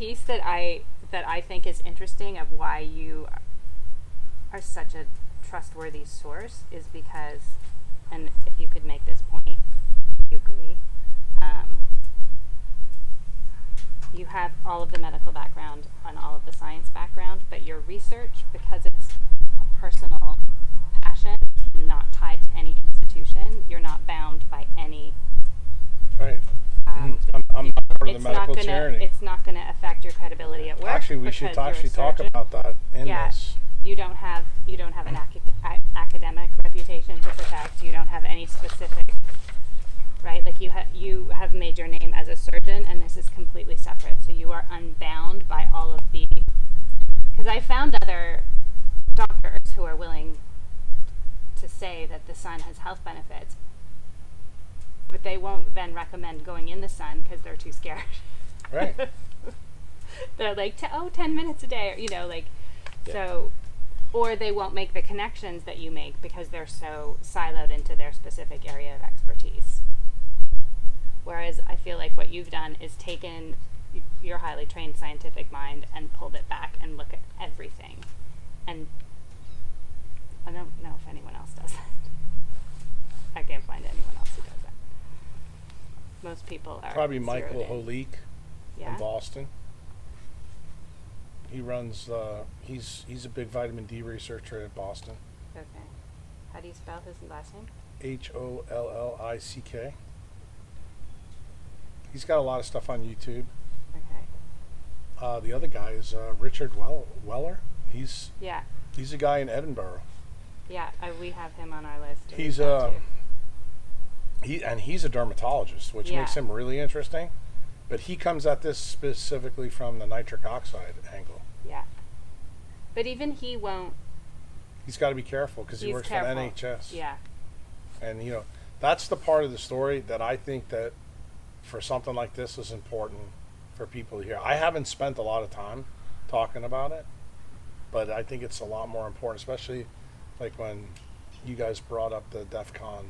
piece that I think is interesting of why you are such a trustworthy source is because, and if you could make this point, you agree, you have all of the medical background and all of the science background, but your research, because it's a personal passion, not tied to any institution, you're not bound by any. Right. I'm not part of the medical tyranny. It's not going to affect your credibility at work. Actually, we should actually talk about that in this. You don't have an academic reputation to protect. You don't have any specific, right? Like you have made your name as a surgeon, and this is completely separate. So you are unbound by all of the. Because I found other doctors who are willing to say that the sun has health benefits, but they won't then recommend going in the sun because they're too scared. Right. They're like, 10 minutes a day, or, yeah. So, or they won't make the connections that you make because they're so siloed into their specific area of expertise. Whereas I feel like what you've done is taken your highly trained scientific mind and pulled it back and look at everything. And I don't know if anyone else does that. I can't find anyone else who does that. Most people are probably Michael Holik in Boston. He runs. He's a big vitamin D researcher at Boston. Okay. How do you spell his last name? Hollick. He's got a lot of stuff on YouTube. Okay. The other guy is Richard Weller. He's a guy in Edinburgh. Yeah, we have him on our list. He's he's a dermatologist, which makes him really interesting. But he comes at this specifically from the nitric oxide angle. Yeah. But even he won't. He's got to be careful because he works for the NHS. Yeah. And that's the part of the story that I think that for something like this is important for people to hear. I haven't spent a lot of time talking about it, but I think it's a lot more important, especially like when you guys brought up the DEF CON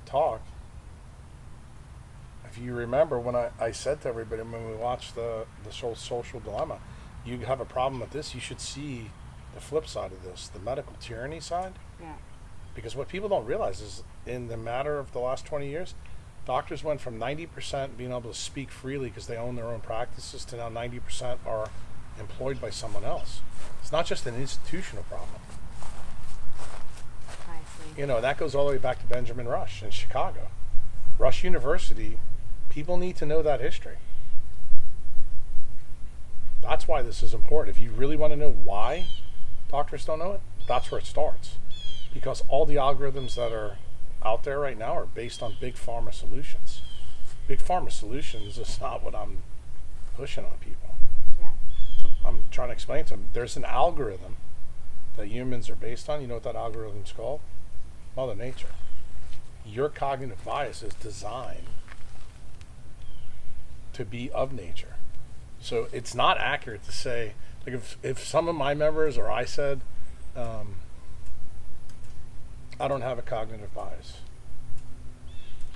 talk. If you remember when I said to everybody when we watched the social dilemma, you have a problem with this, you should see the flip side of this, the medical tyranny side. Yeah. Because what people don't realize is in the matter of the last 20 years, doctors went from 90% being able to speak freely because they own their own practices to now 90% are employed by someone else. It's not just an institutional problem. I see. That goes all the way back to Benjamin Rush in Chicago. Rush University, people need to know that history. That's why this is important. If you really want to know why doctors don't know it, that's where it starts. Because all the algorithms that are out there right now are based on big pharma solutions. Big pharma solutions is not what I'm pushing on people. Yeah. I'm trying to explain to them, there's an algorithm that humans are based on. You know what that algorithm's called? Mother Nature. Your cognitive bias is designed to be of nature. So it's not accurate to say, like if some of my members or I said, I don't have a cognitive bias,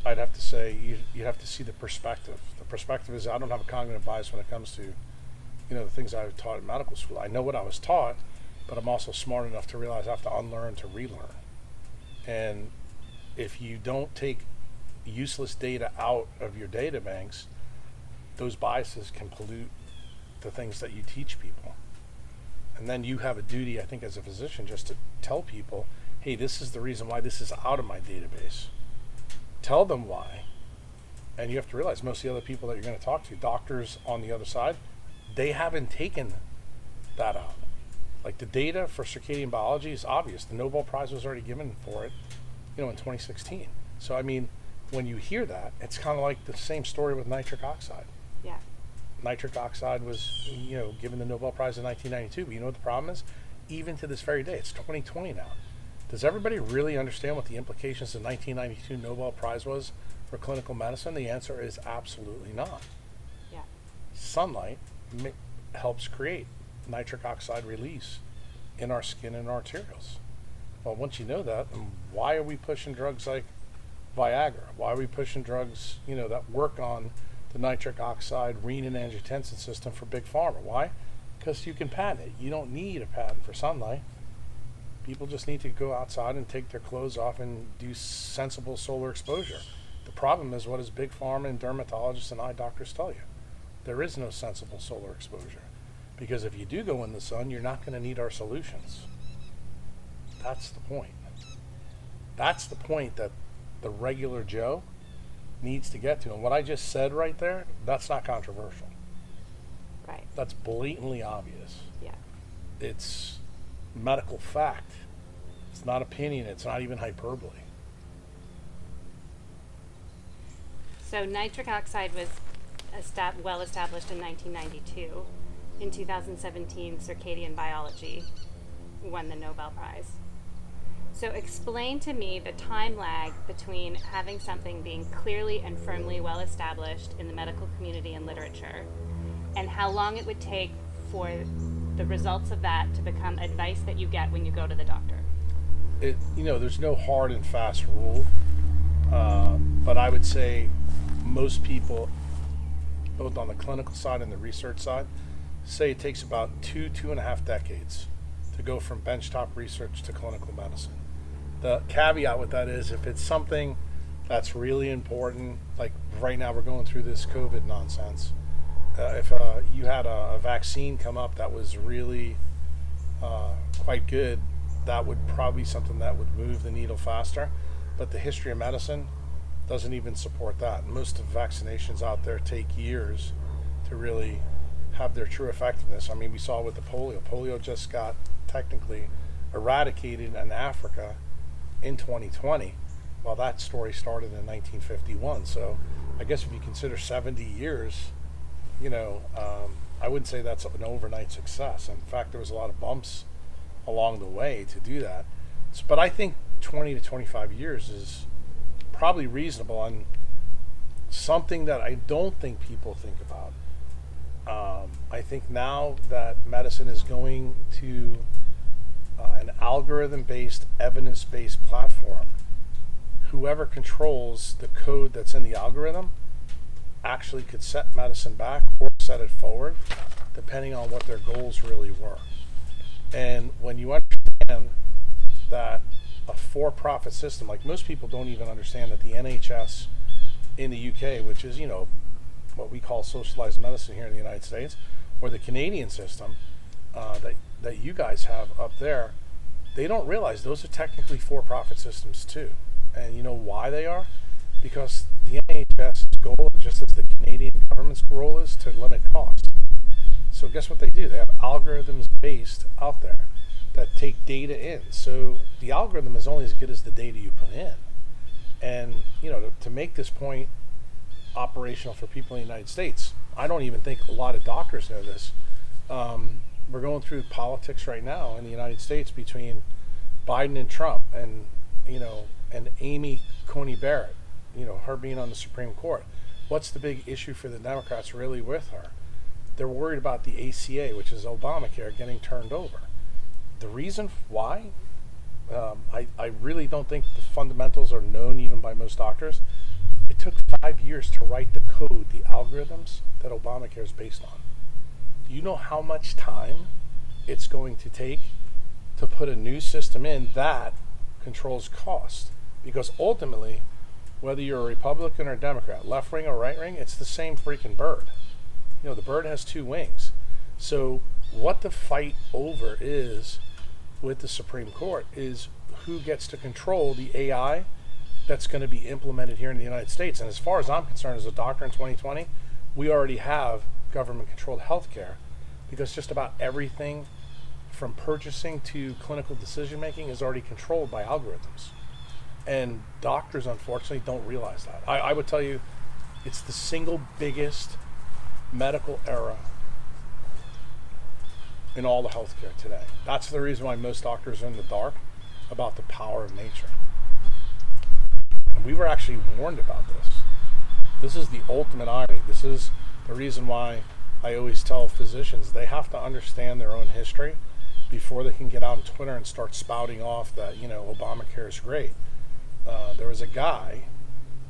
I'd have to say you have to see the perspective. The perspective is I don't have a cognitive bias when it comes to the things I was taught in medical school. I know what I was taught, but I'm also smart enough to realize I have to unlearn to relearn. And if you don't take useless data out of your data banks, those biases can pollute the things that you teach people. And then you have a duty, I think, as a physician, just to tell people, hey, this is the reason why this is out of my database. Tell them why. And you have to realize most of the other people that you're going to talk to, doctors on the other side, they haven't taken that out. Like the data for circadian biology is obvious. The Nobel Prize was already given for it, in 2016. So, I mean, when you hear that, it's kind of like the same story with nitric oxide. Yeah. Nitric oxide was, given the Nobel Prize in 1992. But you know what the problem is? Even to this very day, it's 2020 now. Does everybody really understand what the implications of the 1992 Nobel Prize was for clinical medicine? The answer is absolutely not. Yeah. Sunlight helps create nitric oxide release in our skin and arterioles. Well, once you know that, then why are we pushing drugs like Viagra? Why are we pushing drugs, that work on the nitric oxide renin-angiotensin system for big pharma. Why? Because you can patent it. You don't need a patent for sunlight. People just need to go outside and take their clothes off and do sensible solar exposure. The problem is, what does big pharma and dermatologists and eye doctors tell you? There is no sensible solar exposure. Because if you do go in the sun, you're not going to need our solutions. That's the point. That's the point that the regular Joe needs to get to. And what I just said right there, that's not controversial. Right. That's blatantly obvious. Yeah. It's medical fact. It's not opinion. It's not even hyperbole. So nitric oxide was well established in 1992. In 2017, circadian biology won the Nobel Prize. So explain to me the time lag between having something being clearly and firmly well established in the medical community and literature, and how long it would take for the results of that to become advice that you get when you go to the doctor. There's no hard and fast rule, but I would say most people, both on the clinical side and the research side, say it takes about 2.5 decades to go from benchtop research to clinical medicine. The caveat with that is, if it's something that's really important, like right now we're going through this COVID nonsense, if you had a vaccine come up that was really quite good, that would probably be something that would move the needle faster. But the history of medicine doesn't even support that. Most of the vaccinations out there take years to really have their true effectiveness. I mean, we saw with the polio. Polio just got technically eradicated in Africa in 2020, while that story started in 1951. So I guess if you consider 70 years, I wouldn't say that's an overnight success. In fact, there was a lot of bumps along the way to do that. But I think 20 to 25 years is probably reasonable, and something that I don't think people think about. I think now that medicine is going to an algorithm-based, evidence-based platform, whoever controls the code that's in the algorithm actually could set medicine back or set it forward, depending on what their goals really were. And when you understand that a for-profit system, like most people don't even understand that the NHS in the UK, which is, what we call socialized medicine here in the United States, or the Canadian system that you guys have up there, they don't realize those are technically for-profit systems too. And you know why they are? Because the NHS's goal, just as the Canadian government's role is, to limit costs. So guess what they do? They have algorithms based out there that take data in. So the algorithm is only as good as the data you put in. And, to make this point operational for people in the United States, I don't even think a lot of doctors know this. We're going through politics right now in the United States between Biden and Trump, and and Amy Coney Barrett, her being on the Supreme Court. What's the big issue for the Democrats really with her? They're worried about the ACA, which is Obamacare, getting turned over. The reason why, I really don't think the fundamentals are known even by most doctors. It took 5 years to write the code, the algorithms that Obamacare is based on. Do you know how much time it's going to take to put a new system in that controls cost? Because ultimately, whether you're a Republican or Democrat, left wing or right wing, it's the same freaking bird. The bird has two wings. So what the fight over is with the Supreme Court is who gets to control the AI that's going to be implemented here in the United States. And as far as I'm concerned, as a doctor in 2020, we already have government-controlled healthcare, because just about everything from purchasing to clinical decision-making is already controlled by algorithms. And doctors, unfortunately, don't realize that. I would tell you, it's the single biggest medical error in all the healthcare today. That's the reason why most doctors are in the dark about the power of nature. And we were actually warned about this. This is the ultimate irony. This is the reason why I always tell physicians they have to understand their own history before they can get out on Twitter and start spouting off that, Obamacare is great. There was a guy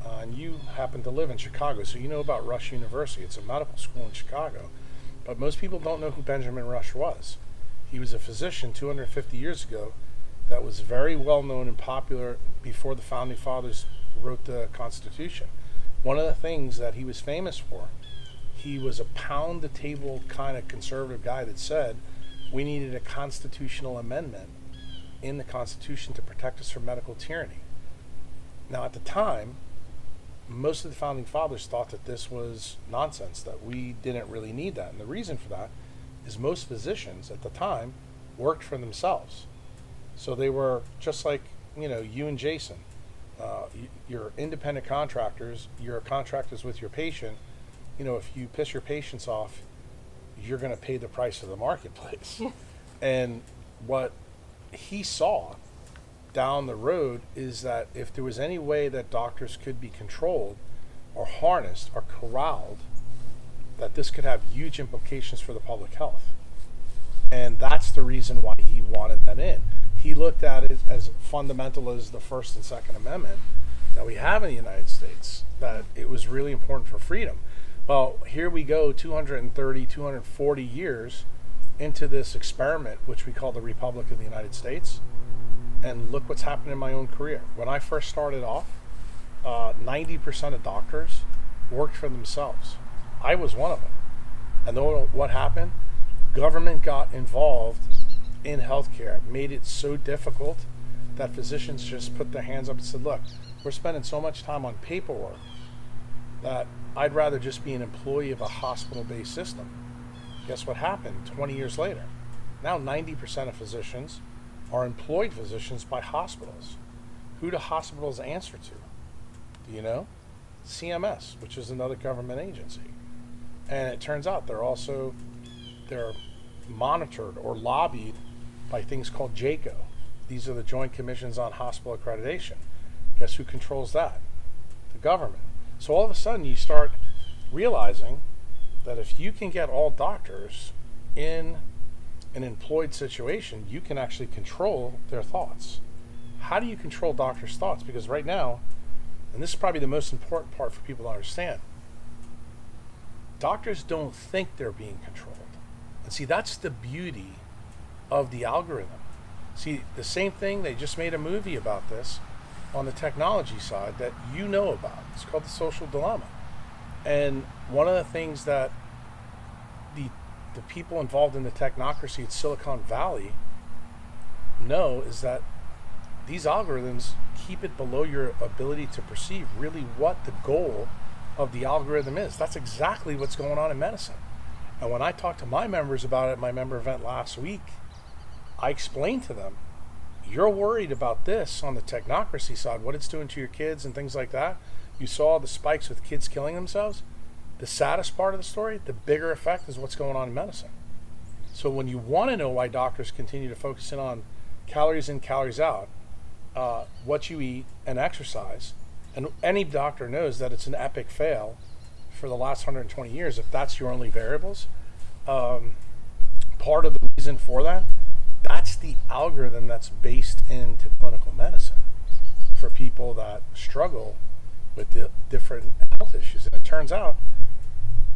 and you happen to live in Chicago, so you know about Rush University. It's a medical school in Chicago. But most people don't know who Benjamin Rush was. He was a physician 250 years ago that was very well known and popular before the Founding Fathers wrote the Constitution. One of the things that he was famous for, he was a pound-the-table kind of conservative guy that said we needed a constitutional amendment in the Constitution to protect us from medical tyranny. Now, at the time, most of the Founding Fathers thought that this was nonsense, that we didn't really need that. And the reason for that is most physicians at the time worked for themselves. So they were just like, you and Jason. You're independent contractors. You're contractors with your patient. If you piss your patients off, you're going to pay the price of the marketplace. Yeah. And what he saw down the road is that if there was any way that doctors could be controlled or harnessed or corralled, that this could have huge implications for the public health. And that's the reason why he wanted that in. He looked at it as fundamental as the First and Second Amendment that we have in the United States, that it was really important for freedom. Well, here we go 230, 240 years into this experiment, which we call the Republic of the United States. And look what's happened in my own career. When I first started off, 90% of doctors worked for themselves. I was one of them. And then what happened? Government got involved in healthcare, made it so difficult that physicians just put their hands up and said, look, we're spending so much time on paperwork that I'd rather just be an employee of a hospital-based system. Guess what happened 20 years later? Now 90% of physicians are employed physicians by hospitals. Who do hospitals answer to? Do you know? CMS, which is another government agency. And it turns out they're monitored or lobbied by things called JACO. These are the Joint Commissions on Hospital Accreditation. Guess who controls that? The government. So all of a sudden you start realizing that if you can get all doctors in an employed situation, you can actually control their thoughts. How do you control doctors' thoughts? Because right now, and this is probably the most important part for people to understand, doctors don't think they're being controlled. And see, that's the beauty of the algorithm. See, the same thing, they just made a movie about this on the technology side that you know about. It's called The Social Dilemma. And one of the things that the people involved in the technocracy at Silicon Valley know is that these algorithms keep it below your ability to perceive really what the goal of the algorithm is. That's exactly what's going on in medicine. And when I talked to my members about it at my member event last week, I explained to them, you're worried about this on the technocracy side, what it's doing to your kids and things like that. You saw the spikes with kids killing themselves. The saddest part of the story, the bigger effect is what's going on in medicine. So when you want to know why doctors continue to focus in on calories in, calories out, what you eat and exercise, and any doctor knows that it's an epic fail for the last 120 years if that's your only variables. Part of the reason for that, that's the algorithm that's based into clinical medicine for people that struggle with the different health issues. And it turns out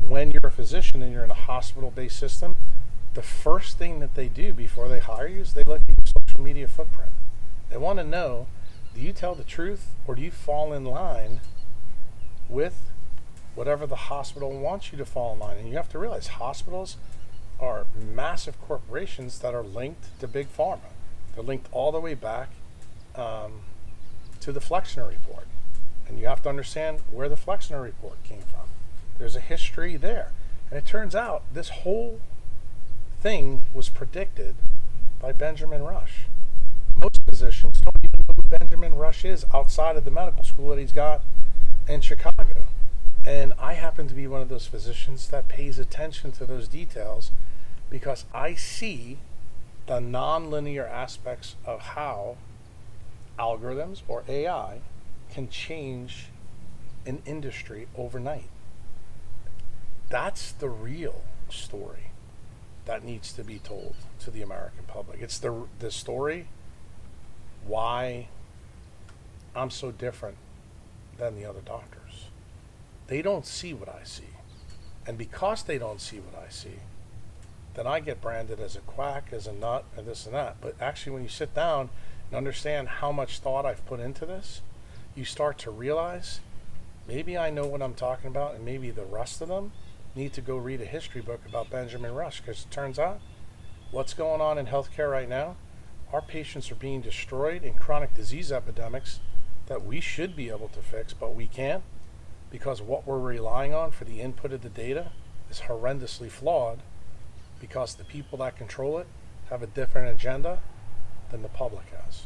when you're a physician and you're in a hospital-based system, the first thing that they do before they hire you is they look at your social media footprint. They want to know, do you tell the truth or do you fall in line with whatever the hospital wants you to fall in line? And you have to realize hospitals are massive corporations that are linked to big pharma. They're linked all the way back to the Flexner Report. And you have to understand where the Flexner Report came from. There's a history there. And it turns out this whole thing was predicted by Benjamin Rush. Most physicians don't even know who Benjamin Rush is outside of the medical school that he's got in Chicago. And I happen to be one of those physicians that pays attention to those details because I see the nonlinear aspects of how algorithms or AI can change an industry overnight. That's the real story that needs to be told to the American public. It's the story why I'm so different than the other doctors. They don't see what I see. And because they don't see what I see, then I get branded as a quack, as a nut, and this and that. But actually, when you sit down and understand how much thought I've put into this, you start to realize maybe I know what I'm talking about, and maybe the rest of them need to go read a history book about Benjamin Rush, because it turns out what's going on in healthcare right now, our patients are being destroyed in chronic disease epidemics that we should be able to fix, but we can't, because what we're relying on for the input of the data is horrendously flawed, because the people that control it have a different agenda than the public has.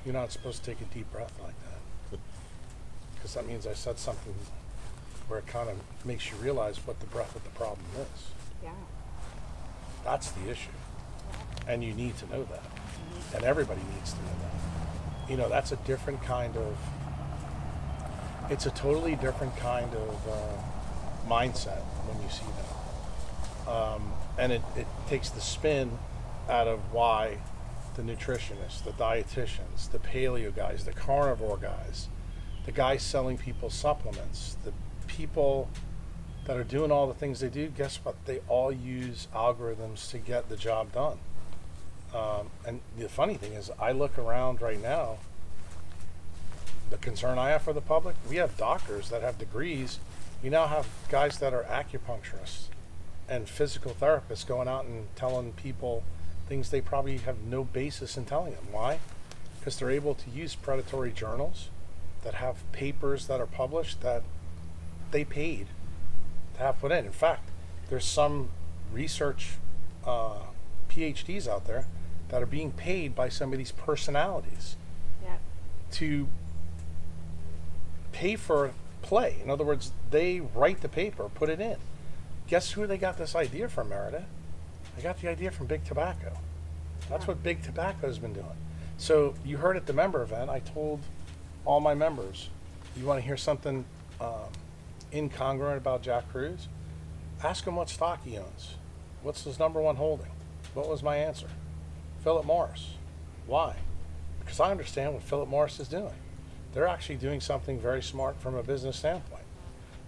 You're not supposed to take a deep breath like that, because that means I said something where it kind of makes you realize what the breadth of the problem is. Yeah. That's the issue. And you need to know that. And everybody needs to know that. You know, that's a different kind of, it's a totally different kind of mindset when you see that. And it takes the spin out of why the nutritionists, the dietitians, the paleo guys, the carnivore guys, the guys selling people supplements, the people that are doing all the things they do, guess what? They all use algorithms to get the job done. And the funny thing is, I look around right now, the concern I have for the public, we have doctors that have degrees. We now have guys that are acupuncturists and physical therapists going out and telling people things they probably have no basis in telling them. Why? Because they're able to use predatory journals that have papers that are published that they paid to have put in. In fact, there's some research PhDs out there that are being paid by some of these personalities to pay for play. In other words, they write the paper, put it in. Guess who they got this idea from, Meredith? They got the idea from Big Tobacco. That's what Big Tobacco has been doing. So you heard at the member event, I told all my members, you want to hear something incongruent about Jack+Kruse? Ask him what stock he owns. What's his number one holding? What was my answer? Philip Morris. Why? Because I understand what Philip Morris is doing. They're actually doing something very smart from a business standpoint.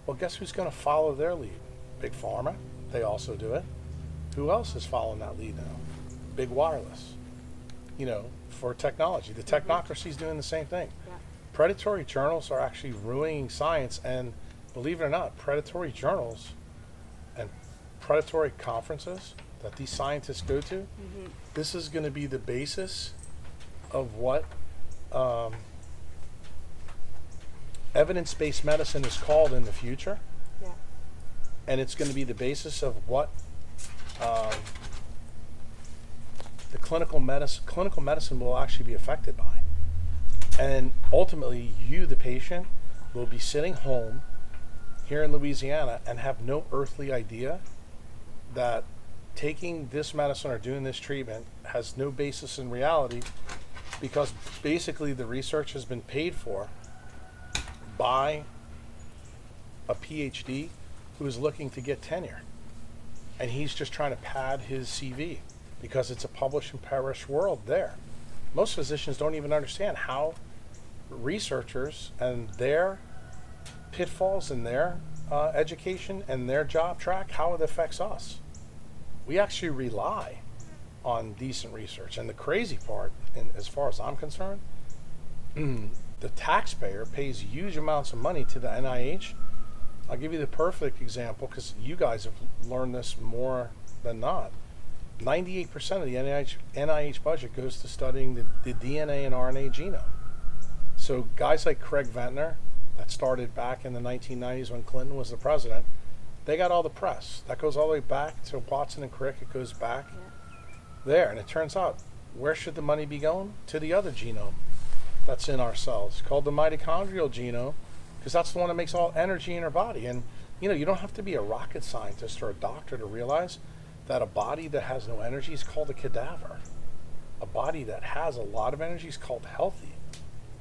Well, guess who's going to follow their lead? Big Pharma. They also do it. Who else is following that lead now? Big Wireless. You know, for technology. The technocracy is doing the same thing. Yeah. Predatory journals are actually ruining science, and believe it or not, predatory journals and predatory conferences that these scientists go to, this is going to be the basis of what evidence-based medicine is called in the future. Yeah. And it's going to be the basis of what the clinical medicine will actually be affected by. And ultimately, you, the patient, will be sitting home here in Louisiana and have no earthly idea that taking this medicine or doing this treatment has no basis in reality, because basically the research has been paid for by a PhD who is looking to get tenure. And he's just trying to pad his CV because it's a publish and perish world there. Most physicians don't even understand how researchers and their pitfalls in their education and their job track, how it affects us. We actually rely on decent research. And the crazy part, and as far as I'm concerned, the taxpayer pays huge amounts of money to the NIH. I'll give you the perfect example, because you guys have learned this more than not. 98% of the NIH budget goes to studying the DNA and RNA genome. So guys like Craig Ventnor, that started back in the 1990s when Clinton was the president, they got all the press. That goes all the way back to Watson and Crick. It goes back there. And it turns out, where should the money be going? To the other genome that's in our cells, called the mitochondrial genome, because that's the one that makes all energy in our body. And you know, you don't have to be a rocket scientist or a doctor to realize that a body that has no energy is called a cadaver. A body that has a lot of energy is called healthy.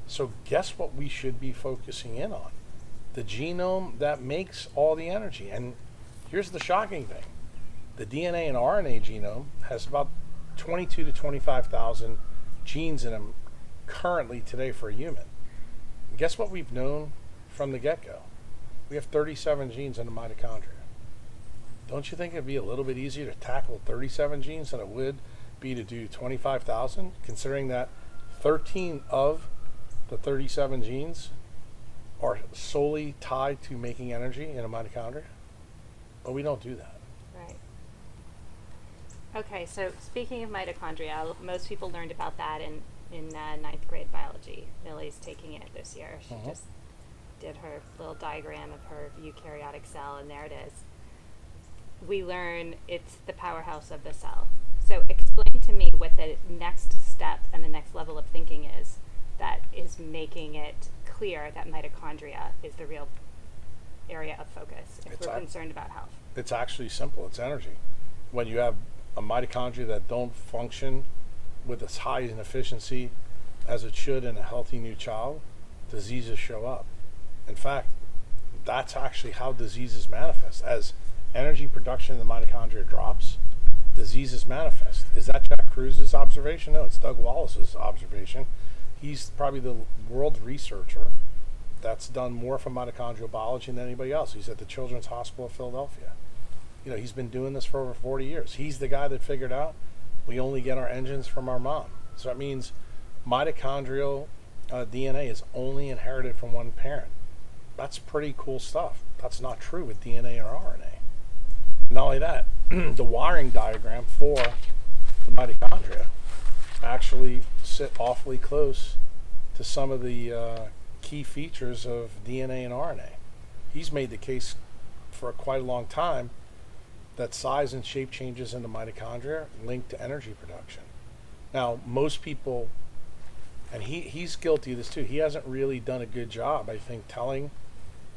So guess what we should be focusing in on? The genome that makes all the energy. And here's the shocking thing. The DNA and RNA genome has about 22 to 25,000 genes in them currently today for a human. And guess what we've known from the get-go? We have 37 genes in the mitochondria. Don't you think it'd be a little bit easier to tackle 37 genes than it would be to do 25,000, considering that 13 of the 37 genes are solely tied to making energy in a mitochondria? But we don't do that. Right. Okay, so speaking of mitochondria, most people learned about that in ninth grade biology. Millie's taking it this year. She just did her little diagram of her eukaryotic cell, and there it is. We learn it's the powerhouse of the cell. So explain to me what the next step and the next level of thinking is that is making it clear that mitochondria is the real area of focus if we're concerned about health. It's actually simple. It's energy. When you have a mitochondria that don't function with as high an efficiency as it should in a healthy new child, diseases show up. In fact, that's actually how diseases manifest. As energy production in the mitochondria drops, diseases manifest. Is that Jack+Kruse's observation? No, it's Doug Wallace's observation. He's probably the world researcher that's done more for mitochondrial biology than anybody else. He's at the Children's Hospital of Philadelphia. You know, he's been doing this for over 40 years. He's the guy that figured out we only get our engines from our mom. So that means mitochondrial DNA is only inherited from one parent. That's pretty cool stuff. That's not true with DNA or RNA. Not only that, the wiring diagram for the mitochondria actually sit awfully close to some of the key features of DNA and RNA. He's made the case for quite a long time that size and shape changes in the mitochondria linked to energy production. Now, most people, and he's guilty of this too, he hasn't really done a good job, I think, telling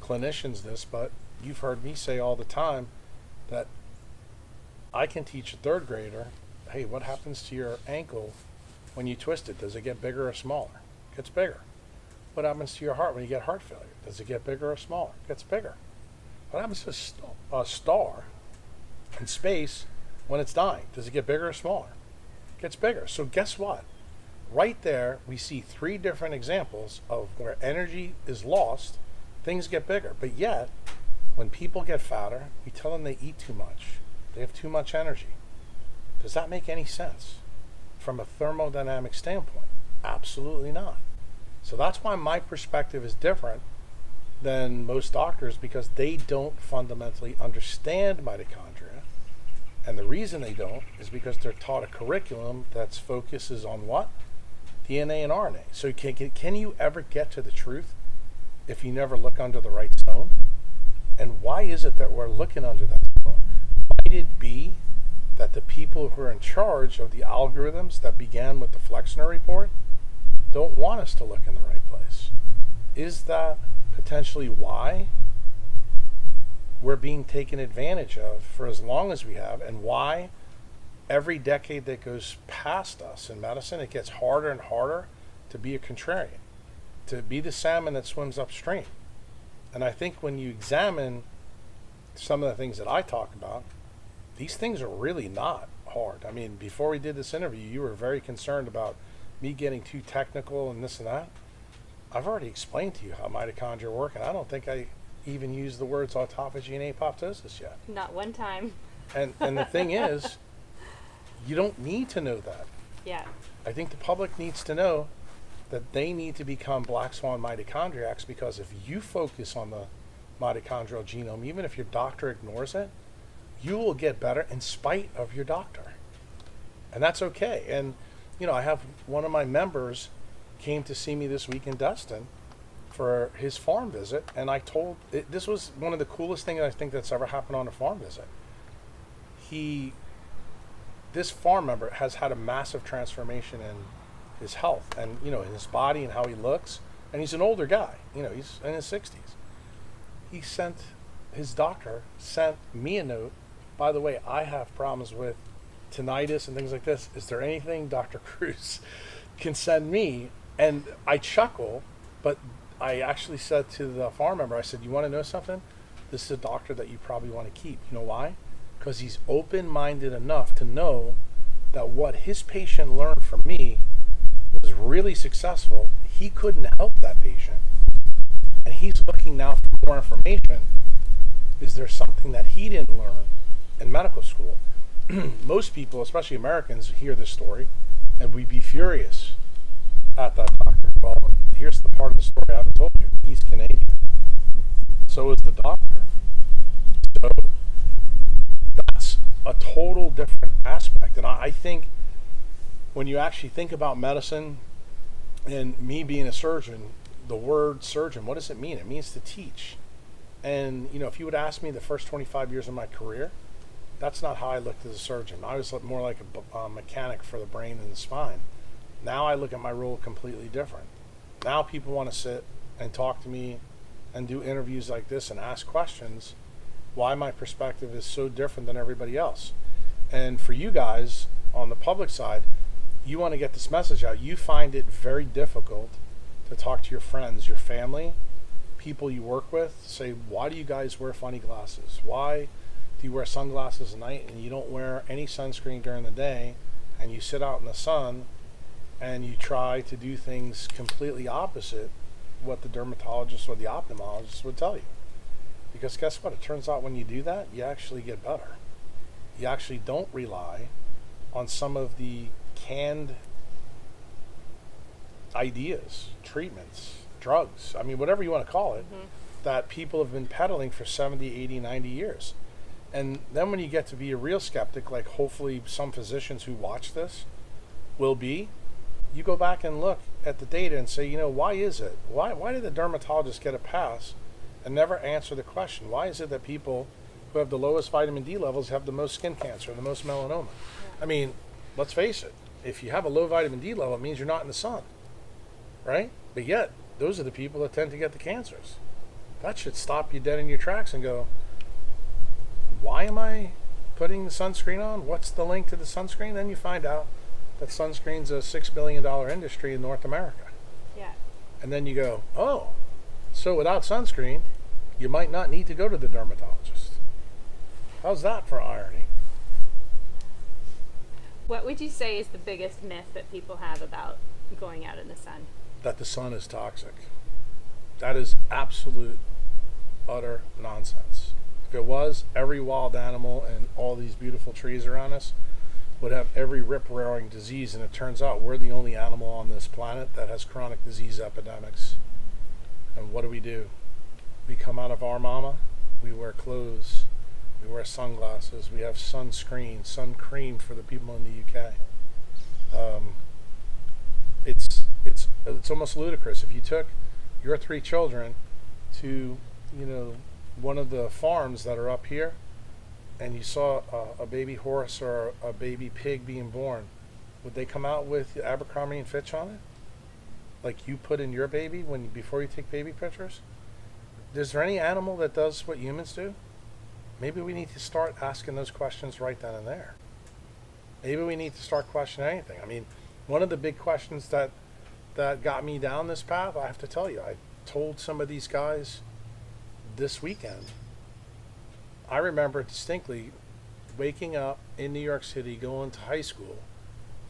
clinicians this, but you've heard me say all the time that I can teach a third grader, hey, what happens to your ankle when you twist it? Does it get bigger or smaller? It gets bigger. What happens to your heart when you get heart failure? Does it get bigger or smaller? It gets bigger. What happens to a star in space when it's dying? Does it get bigger or smaller? It gets bigger. So guess what? Right there, we see 3 different examples of where energy is lost, things get bigger. But yet, when people get fatter, we tell them they eat too much. They have too much energy. Does that make any sense from a thermodynamic standpoint? Absolutely not. So that's why my perspective is different than most doctors, because they don't fundamentally understand mitochondria. And the reason they don't is because they're taught a curriculum that focuses on what? DNA and RNA. So can you ever get to the truth if you never look under the right stone? And why is it that we're looking under that stone? Might it be that the people who are in charge of the algorithms that began with the Flexner report don't want us to look in the right place? Is that potentially why we're being taken advantage of for as long as we have, and why every decade that goes past us in medicine, it gets harder and harder to be a contrarian, to be the salmon that swims upstream? And I think when you examine some of the things that I talk about, these things are really not hard. I mean, before we did this interview, you were very concerned about me getting too technical and this and that. I've already explained to you how mitochondria work, and I don't think I even used the words autophagy and apoptosis yet. Not one time. And the thing is, you don't need to know that. Yeah. I think the public needs to know that they need to become black swan mitochondriacs, because if you focus on the mitochondrial genome, even if your doctor ignores it, you will get better in spite of your doctor. And that's okay. And, you know, I have one of my members came to see me this week in Destin for his farm visit, and I told, this was one of the coolest things I think that's ever happened on a farm visit. This farm member has had a massive transformation in his health and, you know, in his body and how he looks. And he's an older guy, you know, he's in his 60s. His doctor sent me a note. By the way, I have problems with tinnitus and things like this. Is there anything Dr. Kruse can send me? And I chuckle, but I actually said to the farm member, I said, you want to know something? This is a doctor that you probably want to keep. You know why? Because he's open-minded enough to know that what his patient learned from me was really successful, he couldn't help that patient. And he's looking now for more information. Is there something that he didn't learn in medical school? Most people, especially Americans, hear this story and we'd be furious at that doctor. Well, here's the part of the story I haven't told you. He's Canadian. So is the doctor. So that's a total different aspect. And I think when you actually think about medicine and me being a surgeon, the word surgeon, what does it mean? It means to teach. And, if you would ask me the first 25 years of my career, that's not how I looked as a surgeon. I was more like a mechanic for the brain and the spine. Now I look at my role completely different. Now people want to sit and talk to me and do interviews like this and ask questions why my perspective is so different than everybody else. And for you guys on the public side, you want to get this message out. You find it very difficult to talk to your friends, your family, people you work with, say, why do you guys wear funny glasses? Why do you wear sunglasses at night and you don't wear any sunscreen during the day, and you sit out in the sun and you try to do things completely opposite what the dermatologist or the ophthalmologist would tell you? Because guess what? It turns out when you do that, you actually get better. You actually don't rely on some of the canned ideas, treatments, drugs, whatever you want to call it, that people have been peddling for 70, 80, 90 years. And then when you get to be a real skeptic, like hopefully some physicians who watch this will be, you go back and look at the data and say, why is it? Why did the dermatologist get a pass and never answer the question? Why is it that people who have the lowest vitamin D levels have the most skin cancer, the most melanoma? Let's face it. If you have a low vitamin D level, it means you're not in the sun, right? But yet, those are the people that tend to get the cancers. That should stop you dead in your tracks and go, why am I putting the sunscreen on? What's the link to the sunscreen? Then you find out that sunscreen's a $6 billion industry in North America. Yeah. And then you go, oh, so without sunscreen, you might not need to go to the dermatologist. How's that for irony? What would you say is the biggest myth that people have about going out in the sun? That the sun is toxic. That is absolute, utter nonsense. If it was, every wild animal and all these beautiful trees around us would have every rip-roaring disease, and it turns out we're the only animal on this planet that has chronic disease epidemics. And what do? We come out of our mama, we wear clothes, we wear sunglasses, we have sunscreen, sun cream for the people in the UK. It's almost ludicrous. If you took your 3 children to, one of the farms that are up here, and you saw a baby horse or a baby pig being born, would they come out with Abercrombie and Fitch on it? Like you put in your baby before you take baby pictures? Is there any animal that does what humans do? Maybe we need to start asking those questions right then and there. Maybe we need to start questioning anything. One of the big questions that got me down this path, I have to tell you, I told some of these guys this weekend. I remember distinctly waking up in New York City, going to high school.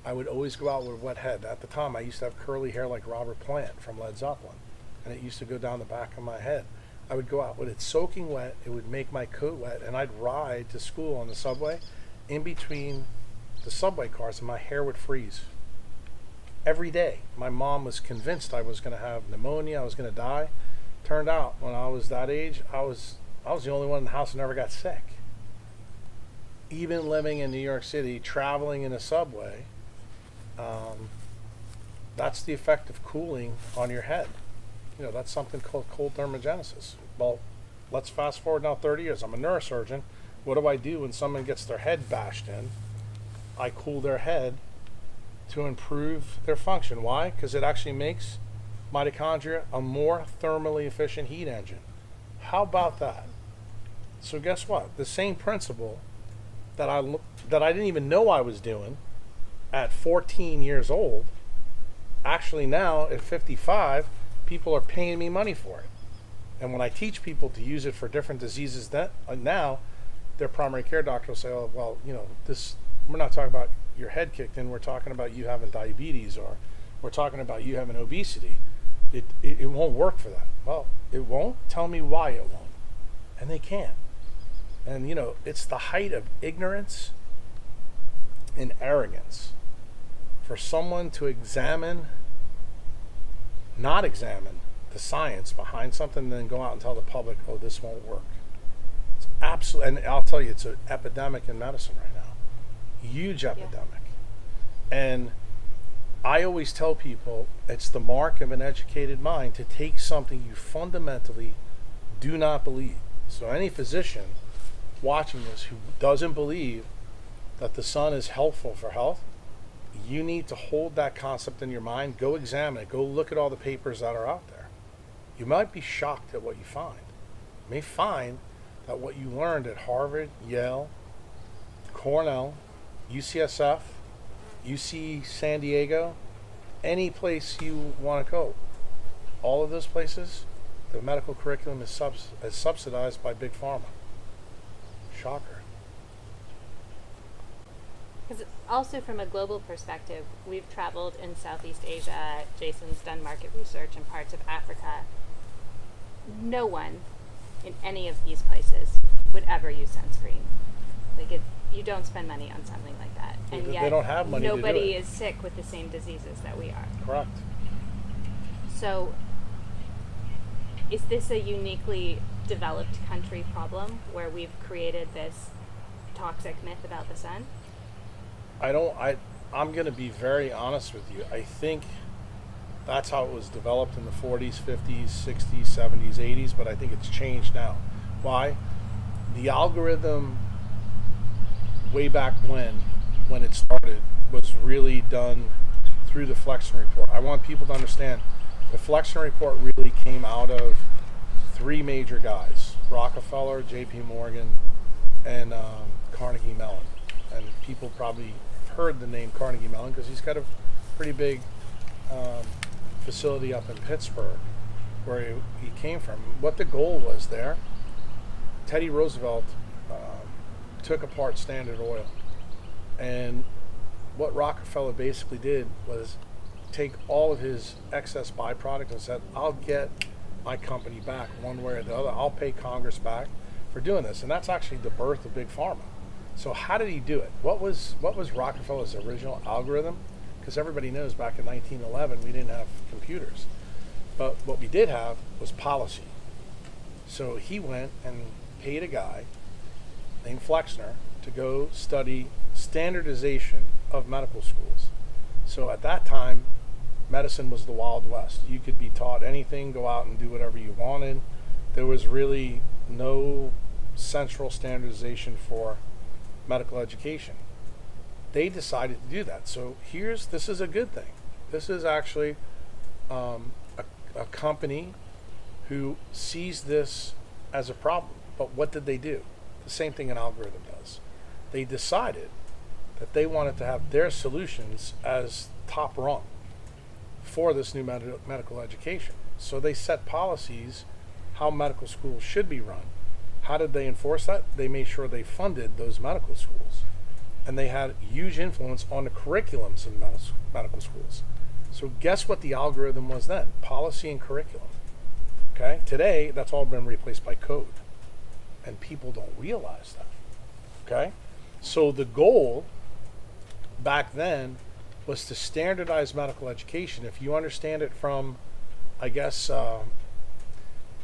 I would always go out with a wet head. At the time, I used to have curly hair like Robert Plant from Led Zeppelin, and it used to go down the back of my head. I would go out with it soaking wet. It would make my coat wet, and I'd ride to school on the subway. In between the subway cars, and my hair would freeze. Every day. My mom was convinced I was going to have pneumonia, I was going to die. Turned out, when I was that age, I was the only one in the house who never got sick. Even living in New York City, traveling in a subway, that's the effect of cooling on your head. That's something called cold thermogenesis. Well, let's fast forward now 30 years. I'm a neurosurgeon. What do I do when someone gets their head bashed in? I cool their head to improve their function. Why? Because it actually makes mitochondria a more thermally efficient heat engine. How about that? So guess what? The same principle that I didn't even know I was doing at 14 years old, actually now at 55, people are paying me money for it. And when I teach people to use it for different diseases, now their primary care doctor will say, oh, well, this, we're not talking about your head kicked in, we're talking about you having diabetes, or we're talking about you having obesity, it won't work for that. Well, it won't. Tell me why it won't. And they can't. And, it's the height of ignorance and arrogance for someone to not examine the science behind something and then go out and tell the public, oh, this won't work. It's absolutely, and I'll tell you, it's an epidemic in medicine right now. Huge epidemic. Yeah. And I always tell people it's the mark of an educated mind to take something you fundamentally do not believe. So any physician watching this who doesn't believe that the sun is helpful for health, you need to hold that concept in your mind, go examine it, go look at all the papers that are out there. You might be shocked at what you find. You may find that what you learned at Harvard, Yale, Cornell, UCSF, UC San Diego, any place you want to go, all of those places, the medical curriculum is subsidized by Big Pharma. Shocker. Because also from a global perspective, we've traveled in Southeast Asia. Jason's done market research in parts of Africa. No one in any of these places would ever use sunscreen. You don't spend money on something like that. And yet they don't have money nobody to do it. is sick with the same diseases that we are. Correct. So is this a uniquely developed country problem where we've created this toxic myth about the sun? I'm going to be very honest with you. I think that's how it was developed in the 40s, 50s, 60s, 70s, 80s, but I think it's changed now. Why? The algorithm way back when it started was really done through the Flexner Report. I want people to understand the Flexner Report really came out of three major guys: Rockefeller, J.P. Morgan, and Carnegie Mellon. And people probably heard the name Carnegie Mellon because he's got a pretty big facility up in Pittsburgh where he came from. What the goal was there, Teddy Roosevelt took apart Standard Oil. And what Rockefeller basically did was take all of his excess byproduct and said, I'll get my company back one way or the other. I'll pay Congress back for doing this. And that's actually the birth of Big Pharma. So how did he do it? What was Rockefeller's original algorithm? Because everybody knows back in 1911 we didn't have computers. But what we did have was policy. So he went and paid a guy named Flexner to go study standardization of medical schools. So at that time, medicine was the Wild West. You could be taught anything, go out and do whatever you wanted. There was really no central standardization for medical education. They decided to do that. So this is a good thing. This is actually a company who sees this as a problem. But what did they do? The same thing an algorithm does. They decided that they wanted to have their solutions as top rung for this new medical education. So they set policies how medical schools should be run. How did they enforce that? They made sure they funded those medical schools. And they had huge influence on the curriculums in medical schools. So guess what the algorithm was then? Policy and curriculum. Okay? Today, that's all been replaced by code. And people don't realize that. Okay? So the goal back then was to standardize medical education. If you understand it from, I guess, I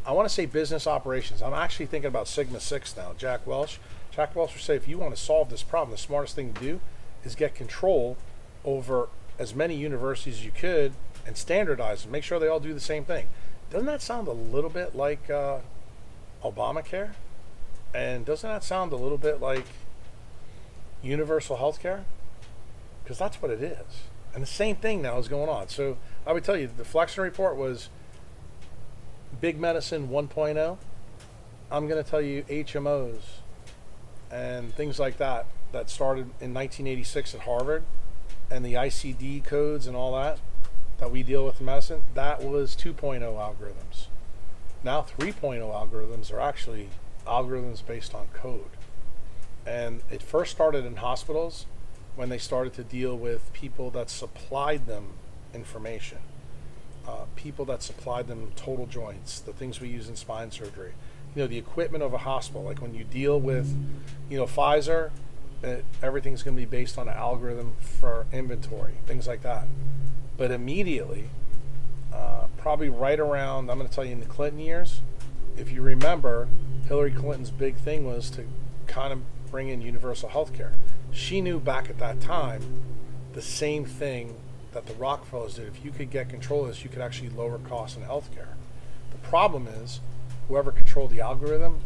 want to say business operations. I'm actually thinking about Sigma 6 now. Jack Welch would say, if you want to solve this problem, the smartest thing to do is get control over as many universities as you could and standardize them. Make sure they all do the same thing. Doesn't that sound a little bit like Obamacare? And doesn't that sound a little bit like universal health care? Because that's what it is. And the same thing now is going on. So I would tell you, the Flexner Report was Big Medicine 1.0. I'm going to tell you HMOs and things like that started in 1986 at Harvard, and the ICD codes and all that we deal with in medicine, that was 2.0 algorithms. Now 3.0 algorithms are actually algorithms based on code. And it first started in hospitals when they started to deal with people that supplied them information. People that supplied them total joints, the things we use in spine surgery, the equipment of a hospital. Like when you deal with, Pfizer, everything's going to be based on an algorithm for inventory, things like that. But immediately, probably right around, I'm going to tell you in the Clinton years, if you remember, Hillary Clinton's big thing was to kind of bring in universal health care. She knew back at that time the same thing that the Rockefellers did. If you could get control of this, you could actually lower costs in healthcare. The problem is, whoever controlled the algorithm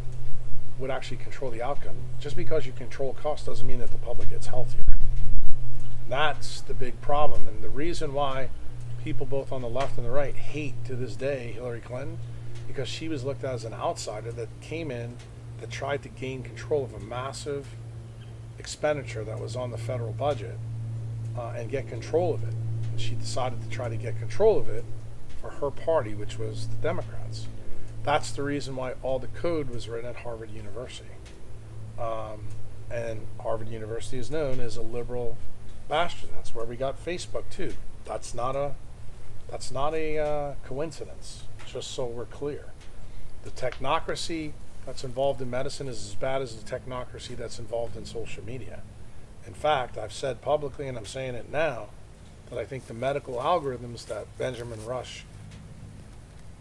would actually control the outcome. Just because you control costs doesn't mean that the public gets healthier. That's the big problem. And the reason why people both on the left and the right hate to this day Hillary Clinton, because she was looked at as an outsider that came in, that tried to gain control of a massive expenditure that was on the federal budget and get control of it. And she decided to try to get control of it for her party, which was the Democrats. That's the reason why all the code was written at Harvard University. And Harvard University is known as a liberal bastion. That's where we got Facebook too. That's not a coincidence, just so we're clear. The technocracy that's involved in medicine is as bad as the technocracy that's involved in social media. In fact, I've said publicly, and I'm saying it now, that I think the medical algorithms that Benjamin Rush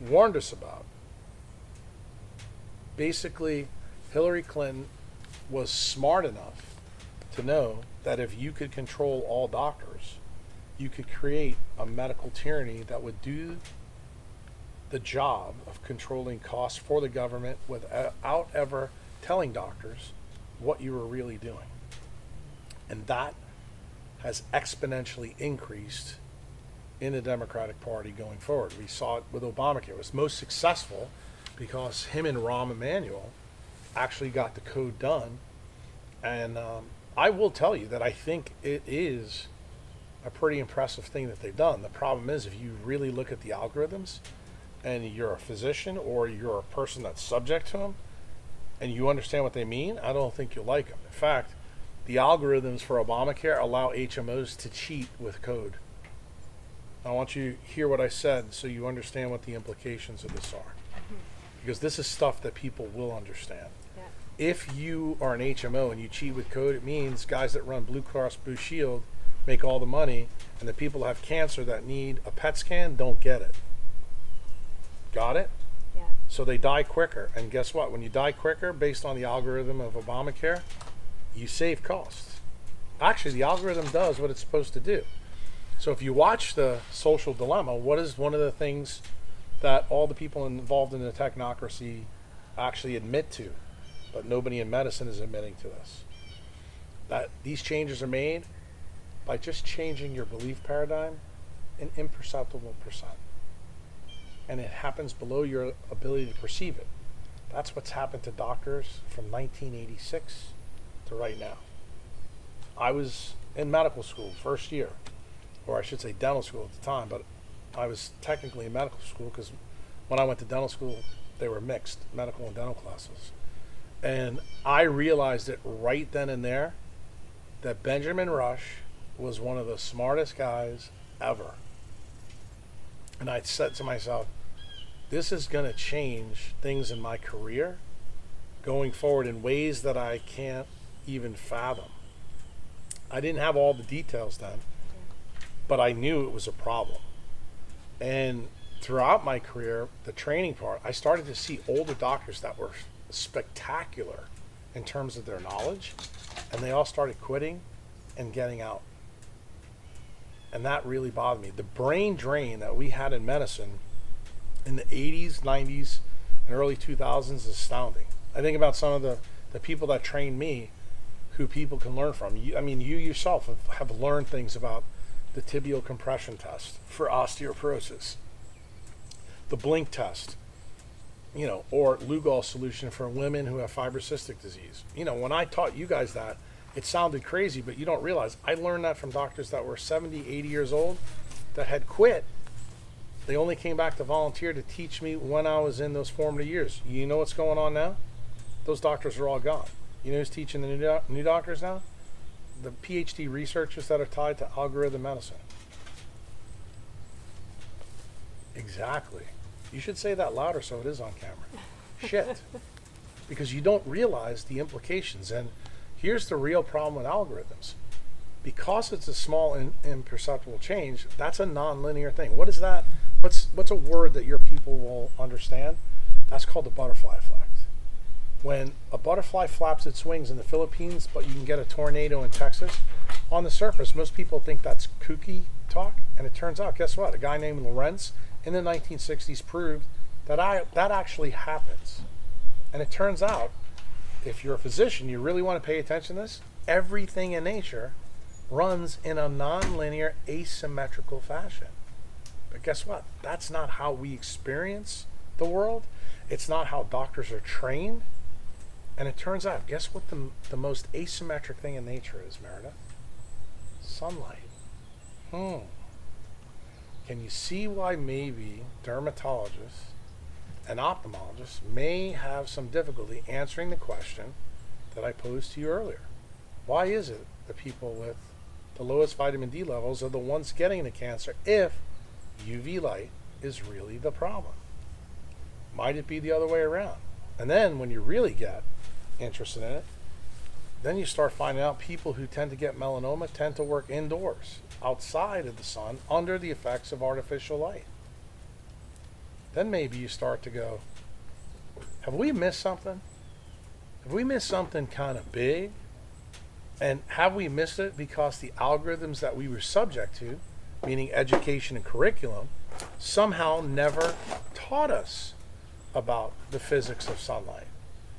warned us about, basically Hillary Clinton was smart enough to know that if you could control all doctors, you could create a medical tyranny that would do the job of controlling costs for the government without ever telling doctors what you were really doing. And that has exponentially increased in the Democratic Party going forward. We saw it with Obamacare. It was most successful because him and Rahm Emanuel actually got the code done. And I will tell you that I think it is a pretty impressive thing that they've done. The problem is, if you really look at the algorithms and you're a physician or you're a person that's subject to them and you understand what they mean, I don't think you'll like them. In fact, the algorithms for Obamacare allow HMOs to cheat with code. I want you to hear what I said so you understand what the implications of this are. Because this is stuff that people will understand. Yeah. If you are an HMO and you cheat with code, it means guys that run Blue Cross Blue Shield make all the money, and the people that have cancer that need a PET scan don't get it. Got it? Yeah. So they die quicker. And guess what? When you die quicker, based on the algorithm of Obamacare, you save costs. Actually, the algorithm does what it's supposed to do. So if you watch the Social Dilemma, what is one of the things that all the people involved in the technocracy actually admit to, but nobody in medicine is admitting to this? That these changes are made by just changing your belief paradigm an imperceptible percent. And it happens below your ability to perceive it. That's what's happened to doctors from 1986 to right now. I was in medical school first year, or I should say dental school at the time, but I was technically in medical school because when I went to dental school, they were mixed medical and dental classes. And I realized it right then and there that Benjamin Rush was one of the smartest guys ever. And I said to myself, this is going to change things in my career going forward in ways that I can't even fathom. I didn't have all the details then, but I knew it was a problem. And throughout my career, the training part, I started to see older doctors that were spectacular in terms of their knowledge, and they all started quitting and getting out. And that really bothered me. The brain drain that we had in medicine in the 80s, 90s, and early 2000s is astounding. I think about some of the people that trained me who people can learn from. You yourself have learned things about the tibial compression test for osteoporosis, the blink test, or Lugol solution for women who have fibrocystic disease. When I taught you guys that, it sounded crazy, but you don't realize I learned that from doctors that were 70, 80 years old that had quit. They only came back to volunteer to teach me when I was in those formative years. You know what's going on now? Those doctors are all gone. You know who's teaching the new doctors now? The PhD researchers that are tied to algorithm medicine. Exactly. You should say that louder so it is on camera. Shit. Because you don't realize the implications. And here's the real problem with algorithms. Because it's a small imperceptible change, that's a non-linear thing. What is that? What's a word that your people will understand? That's called the butterfly effect. When a butterfly flaps its wings in the Philippines, but you can get a tornado in Texas, on the surface, most people think that's kooky talk. And it turns out, guess what? A guy named Lorentz in the 1960s proved that that actually happens. And it turns out, if you're a physician, you really want to pay attention to this, everything in nature runs in a non-linear, asymmetrical fashion. But guess what? That's not how we experience the world. It's not how doctors are trained. And it turns out, guess what the most asymmetric thing in nature is, Meredith? Sunlight. Can you see why maybe dermatologists and ophthalmologists may have some difficulty answering the question that I posed to you earlier? Why is it that people with the lowest vitamin D levels are the ones getting the cancer if UV light is really the problem? Might it be the other way around? And then when you really get interested in it, then you start finding out people who tend to get melanoma tend to work indoors, outside of the sun, under the effects of artificial light. Then maybe you start to go, have we missed something? Have we missed something kind of big? And have we missed it because the algorithms that we were subject to, meaning education and curriculum, somehow never taught us about the physics of sunlight?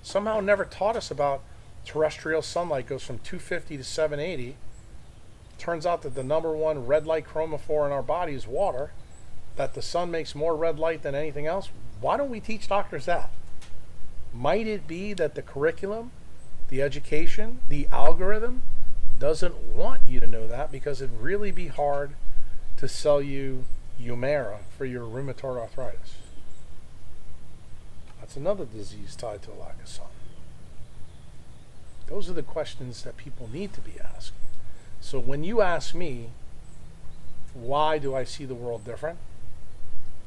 Somehow never taught us about terrestrial sunlight goes from 250 to 780. Turns out that the number one red light chromophore in our body is water, that the sun makes more red light than anything else. Why don't we teach doctors that? Might it be that the curriculum, the education, the algorithm doesn't want you to know that because it'd really be hard to sell you Humira for your rheumatoid arthritis? That's another disease tied to a lack of sun. Those are the questions that people need to be asking. So when you ask me, why do I see the world different?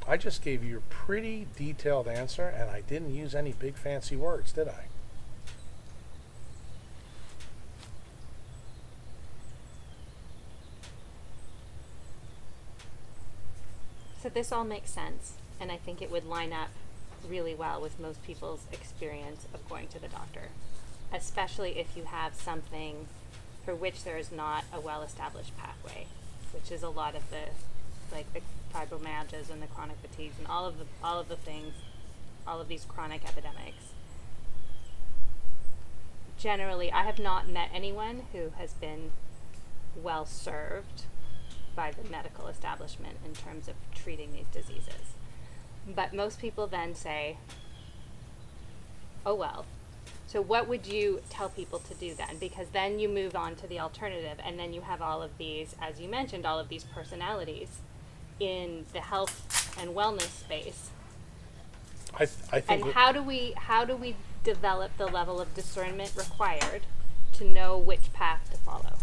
I just gave you a pretty detailed answer, and I didn't use any big fancy words, did I? So this all makes sense, and I think it would line up really well with most people's experience of going to the doctor, especially if you have something for which there is not a well-established pathway, which is a lot of the fibromyalgias and the chronic fatigues and all of the things, all of these chronic epidemics. Generally, I have not met anyone who has been well served by the medical establishment in terms of treating these diseases. But most people then say, oh well, so what would you tell people to do then? Because then you move on to the alternative, and then you have all of these, as you mentioned, all of these personalities in the health and wellness space. I think. And how do we develop the level of discernment required to know which path to follow?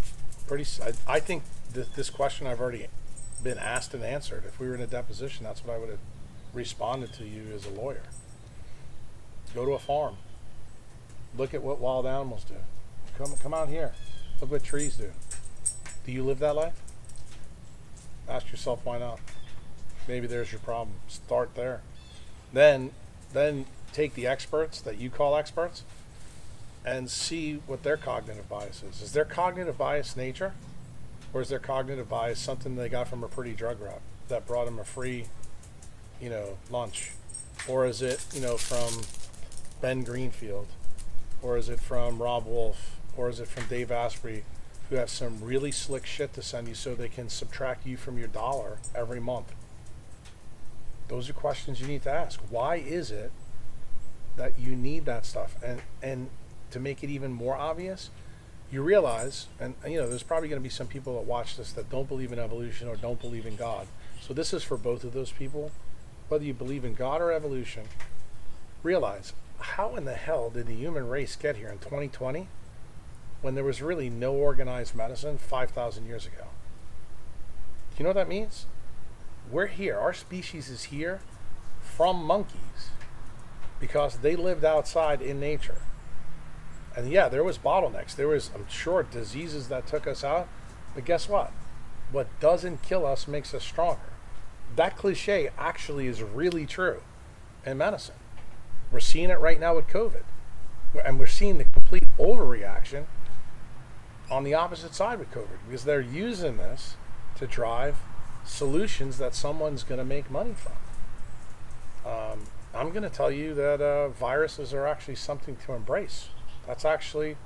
I think this question I've already been asked and answered. If we were in a deposition, that's what I would have responded to you as a lawyer. Go to a farm. Look at what wild animals do. Come out here. Look what trees do. Do you live that life? Ask yourself why not. Maybe there's your problem. Start there. Then take the experts that you call experts and see what their cognitive bias is. Is their cognitive bias nature? Or is their cognitive bias something they got from a pretty drug rep that brought them a free, lunch? Or is it, from Ben Greenfield? Or is it from Rob Wolf? Or is it from Dave Asprey, who have some really slick shit to send you so they can subtract you from your dollar every month? Those are questions you need to ask. Why is it that you need that stuff? And to make it even more obvious, you realize, and there's probably going to be some people that watch this that don't believe in evolution or don't believe in God. So this is for both of those people. Whether you believe in God or evolution, realize, how in the hell did the human race get here in 2020 when there was really no organized medicine 5,000 years ago? Do you know what that means? We're here. Our species is here from monkeys because they lived outside in nature. And yeah, there was bottlenecks. There was, I'm sure, diseases that took us out. But guess what? What doesn't kill us makes us stronger. That cliche actually is really true in medicine. We're seeing it right now with COVID. And we're seeing the complete overreaction on the opposite side with COVID because they're using this to drive solutions that someone's going to make money from. I'm going to tell you that viruses are actually something to embrace. That's actually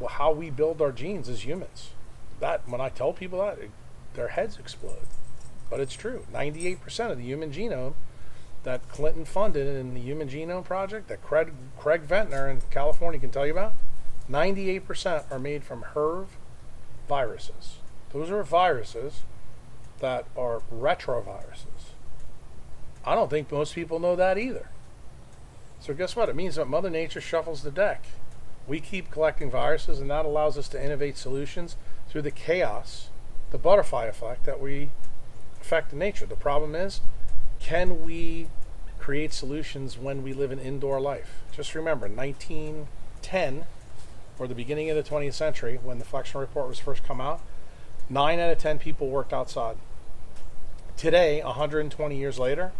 how we build our genes as humans. That when I tell people that, their heads explode. But it's true. 98% of the human genome that Clinton funded in the Human Genome Project, that Craig Ventnor in California can tell you about, 98% are made from HERV viruses. Those are viruses that are retroviruses. I don't think most people know that either. So guess what? It means that Mother Nature shuffles the deck. We keep collecting viruses, and that allows us to innovate solutions through the chaos, the butterfly effect that we affect in nature. The problem is, can we create solutions when we live an indoor life? Just remember, 1910, or the beginning of the 20th century, when the Flexion Report was first come out, 9 out of 10 people worked outside. Today, 120 years later,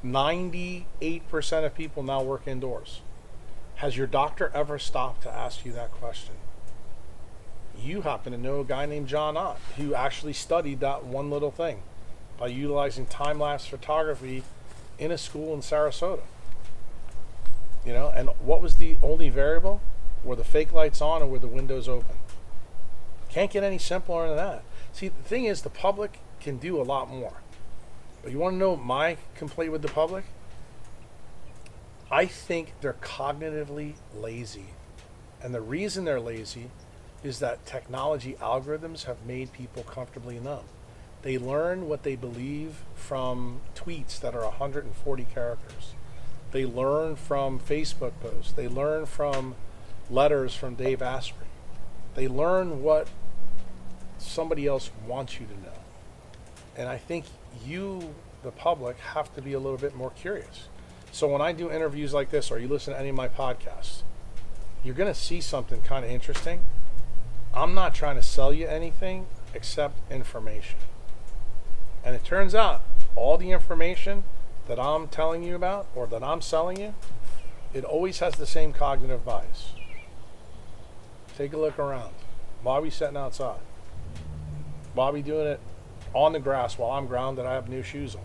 98% of people now work indoors. Has your doctor ever stopped to ask you that question? You happen to know a guy named John Ott who actually studied that one little thing by utilizing time-lapse photography in a school in Sarasota. You know, and what was the only variable? Were the fake lights on or were the windows open? Can't get any simpler than that. See, the thing is, the public can do a lot more. But you want to know my complaint with the public? I think they're cognitively lazy. And the reason they're lazy is that technology algorithms have made people comfortably numb. They learn what they believe from tweets that are 140 characters. They learn from Facebook posts. They learn from letters from Dave Asprey. They learn what somebody else wants you to know. And I think you, the public, have to be a little bit more curious. So when I do interviews like this, or you listen to any of my podcasts, you're going to see something kind of interesting. I'm not trying to sell you anything except information. And it turns out all the information that I'm telling you about, or that I'm selling you, it always has the same cognitive bias. Take a look around. Why are we sitting outside? Why are we doing it on the grass while I'm grounded? I have new shoes on.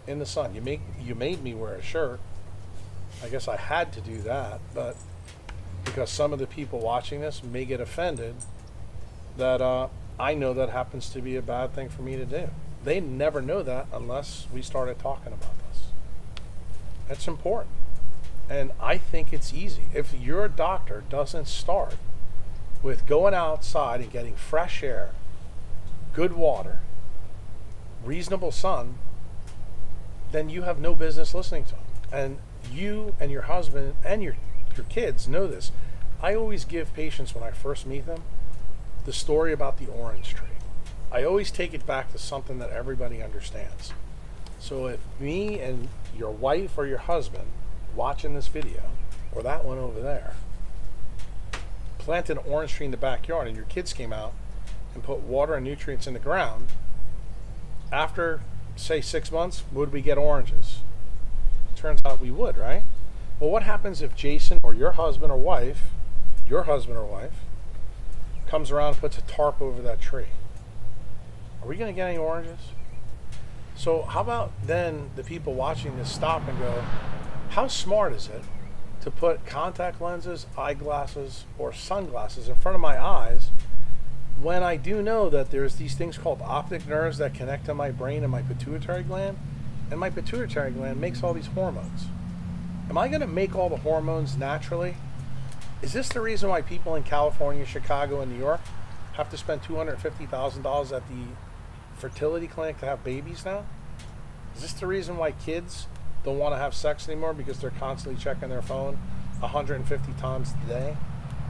In the sun. You made me wear a shirt. I guess I had to do that, but because some of the people watching this may get offended that I know that happens to be a bad thing for me to do. They never know that unless we started talking about this. That's important. And I think it's easy. If your doctor doesn't start with going outside and getting fresh air, good water, reasonable sun, then you have no business listening to them. And you and your husband and your kids know this. I always give patients, when I first meet them, the story about the orange tree. I always take it back to something that everybody understands. So if me and your wife or your husband watching this video, or that one over there, planted an orange tree in the backyard and your kids came out and put water and nutrients in the ground, after, say, 6 months, would we get oranges? Turns out we would, right? Well, what happens if Jason or your husband or wife comes around and puts a tarp over that tree? Are we going to get any oranges? So how about then the people watching this stop and go, how smart is it to put contact lenses, eyeglasses, or sunglasses in front of my eyes when I do know that there's these things called optic nerves that connect to my brain and my pituitary gland, and my pituitary gland makes all these hormones. Am I going to make all the hormones naturally? Is this the reason why people in California, Chicago, and New York have to spend $250,000 at the fertility clinic to have babies now? Is this the reason why kids don't want to have sex anymore because they're constantly checking their phone 150 times a day,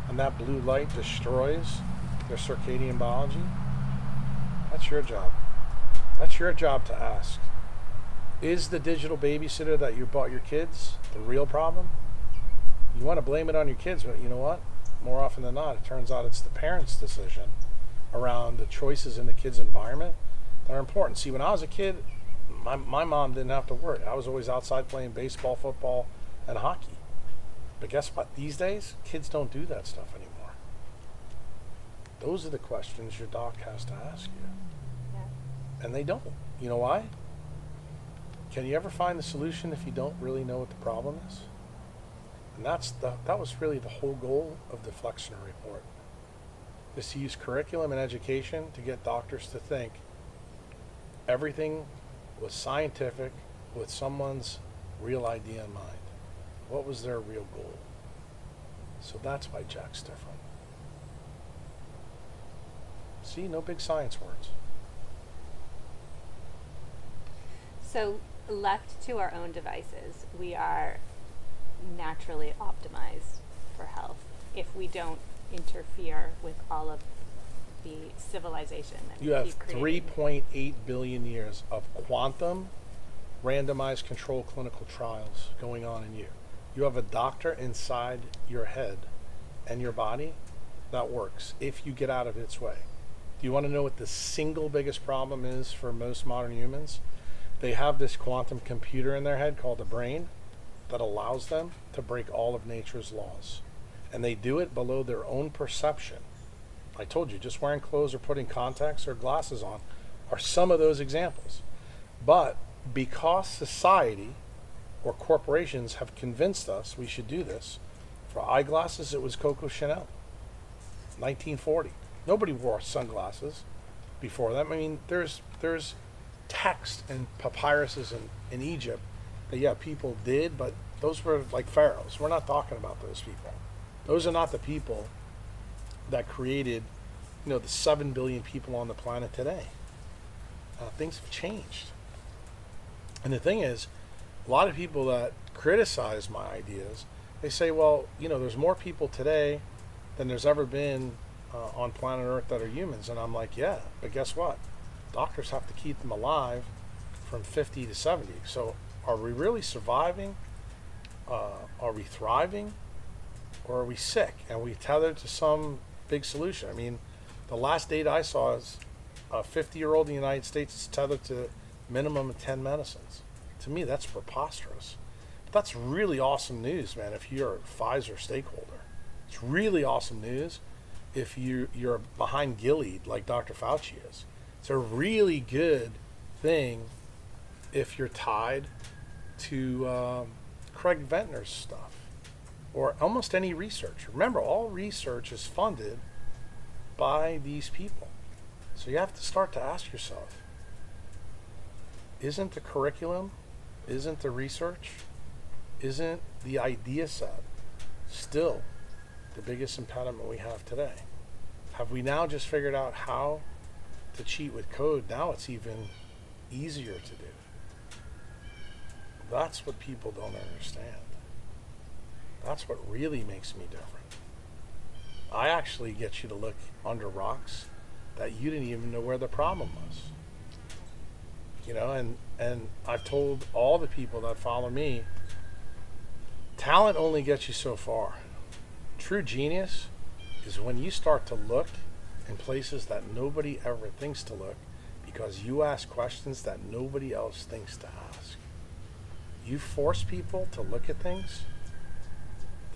and that blue light destroys their circadian biology? That's your job. That's your job to ask. Is the digital babysitter that you bought your kids the real problem? You want to blame it on your kids, but you know what? More often than not, it turns out it's the parents' decision around the choices in the kid's environment that are important. See, when I was a kid, my mom didn't have to worry. I was always outside playing baseball, football, and hockey. But guess what? These days, kids don't do that stuff anymore. Those are the questions your doc has to ask you. Yeah. And they don't. You know why? Can you ever find the solution if you don't really know what the problem is? And that was really the whole goal of the Flexner report, is to use curriculum and education to get doctors to think everything was scientific with someone's real idea in mind. What was their real goal? So that's why Jack's different. See, no big science words. So left to our own devices, we are naturally optimized for health if we don't interfere with all of the civilization that you we have keep creating. 3.8 billion years of quantum randomized controlled clinical trials going on in you. You have a doctor inside your head and your body that works if you get out of its way. Do you want to know what the single biggest problem is for most modern humans? They have this quantum computer in their head called the brain that allows them to break all of nature's laws. And they do it below their own perception. I told you, just wearing clothes or putting contacts or glasses on are some of those examples. But because society or corporations have convinced us we should do this, for eyeglasses it was Coco Chanel, 1940. Nobody wore sunglasses before that. I mean, there's text and papyruses in Egypt that, yeah, people did, but those were like pharaohs. We're not talking about those people. Those are not the people that created, the 7 billion people on the planet today. Things have changed. And the thing is, a lot of people that criticize my ideas, they say, well, there's more people today than there's ever been on planet Earth that are humans. And I'm like, yeah, but guess what? Doctors have to keep them alive from 50 to 70. So are we really surviving? Are we thriving? Or are we sick? And we tethered to some big solution. I mean, the last data I saw is a 50-year-old in the United States is tethered to minimum of 10 medicines. To me, that's preposterous. But that's really awesome news, man, if you're a Pfizer stakeholder. It's really awesome news if you're behind Gilead like Dr. Fauci is. It's a really good thing if you're tied to Craig Ventnor's stuff or almost any research. Remember, all research is funded by these people. So you have to start to ask yourself, isn't the curriculum, isn't the research, isn't the idea set still the biggest impediment we have today? Have we now just figured out how to cheat with code? Now it's even easier to do. That's what people don't understand. That's what really makes me different. I actually get you to look under rocks that you didn't even know where the problem was. And I've told all the people that follow me, talent only gets you so far. True genius is when you start to look in places that nobody ever thinks to look because you ask questions that nobody else thinks to ask. You force people to look at things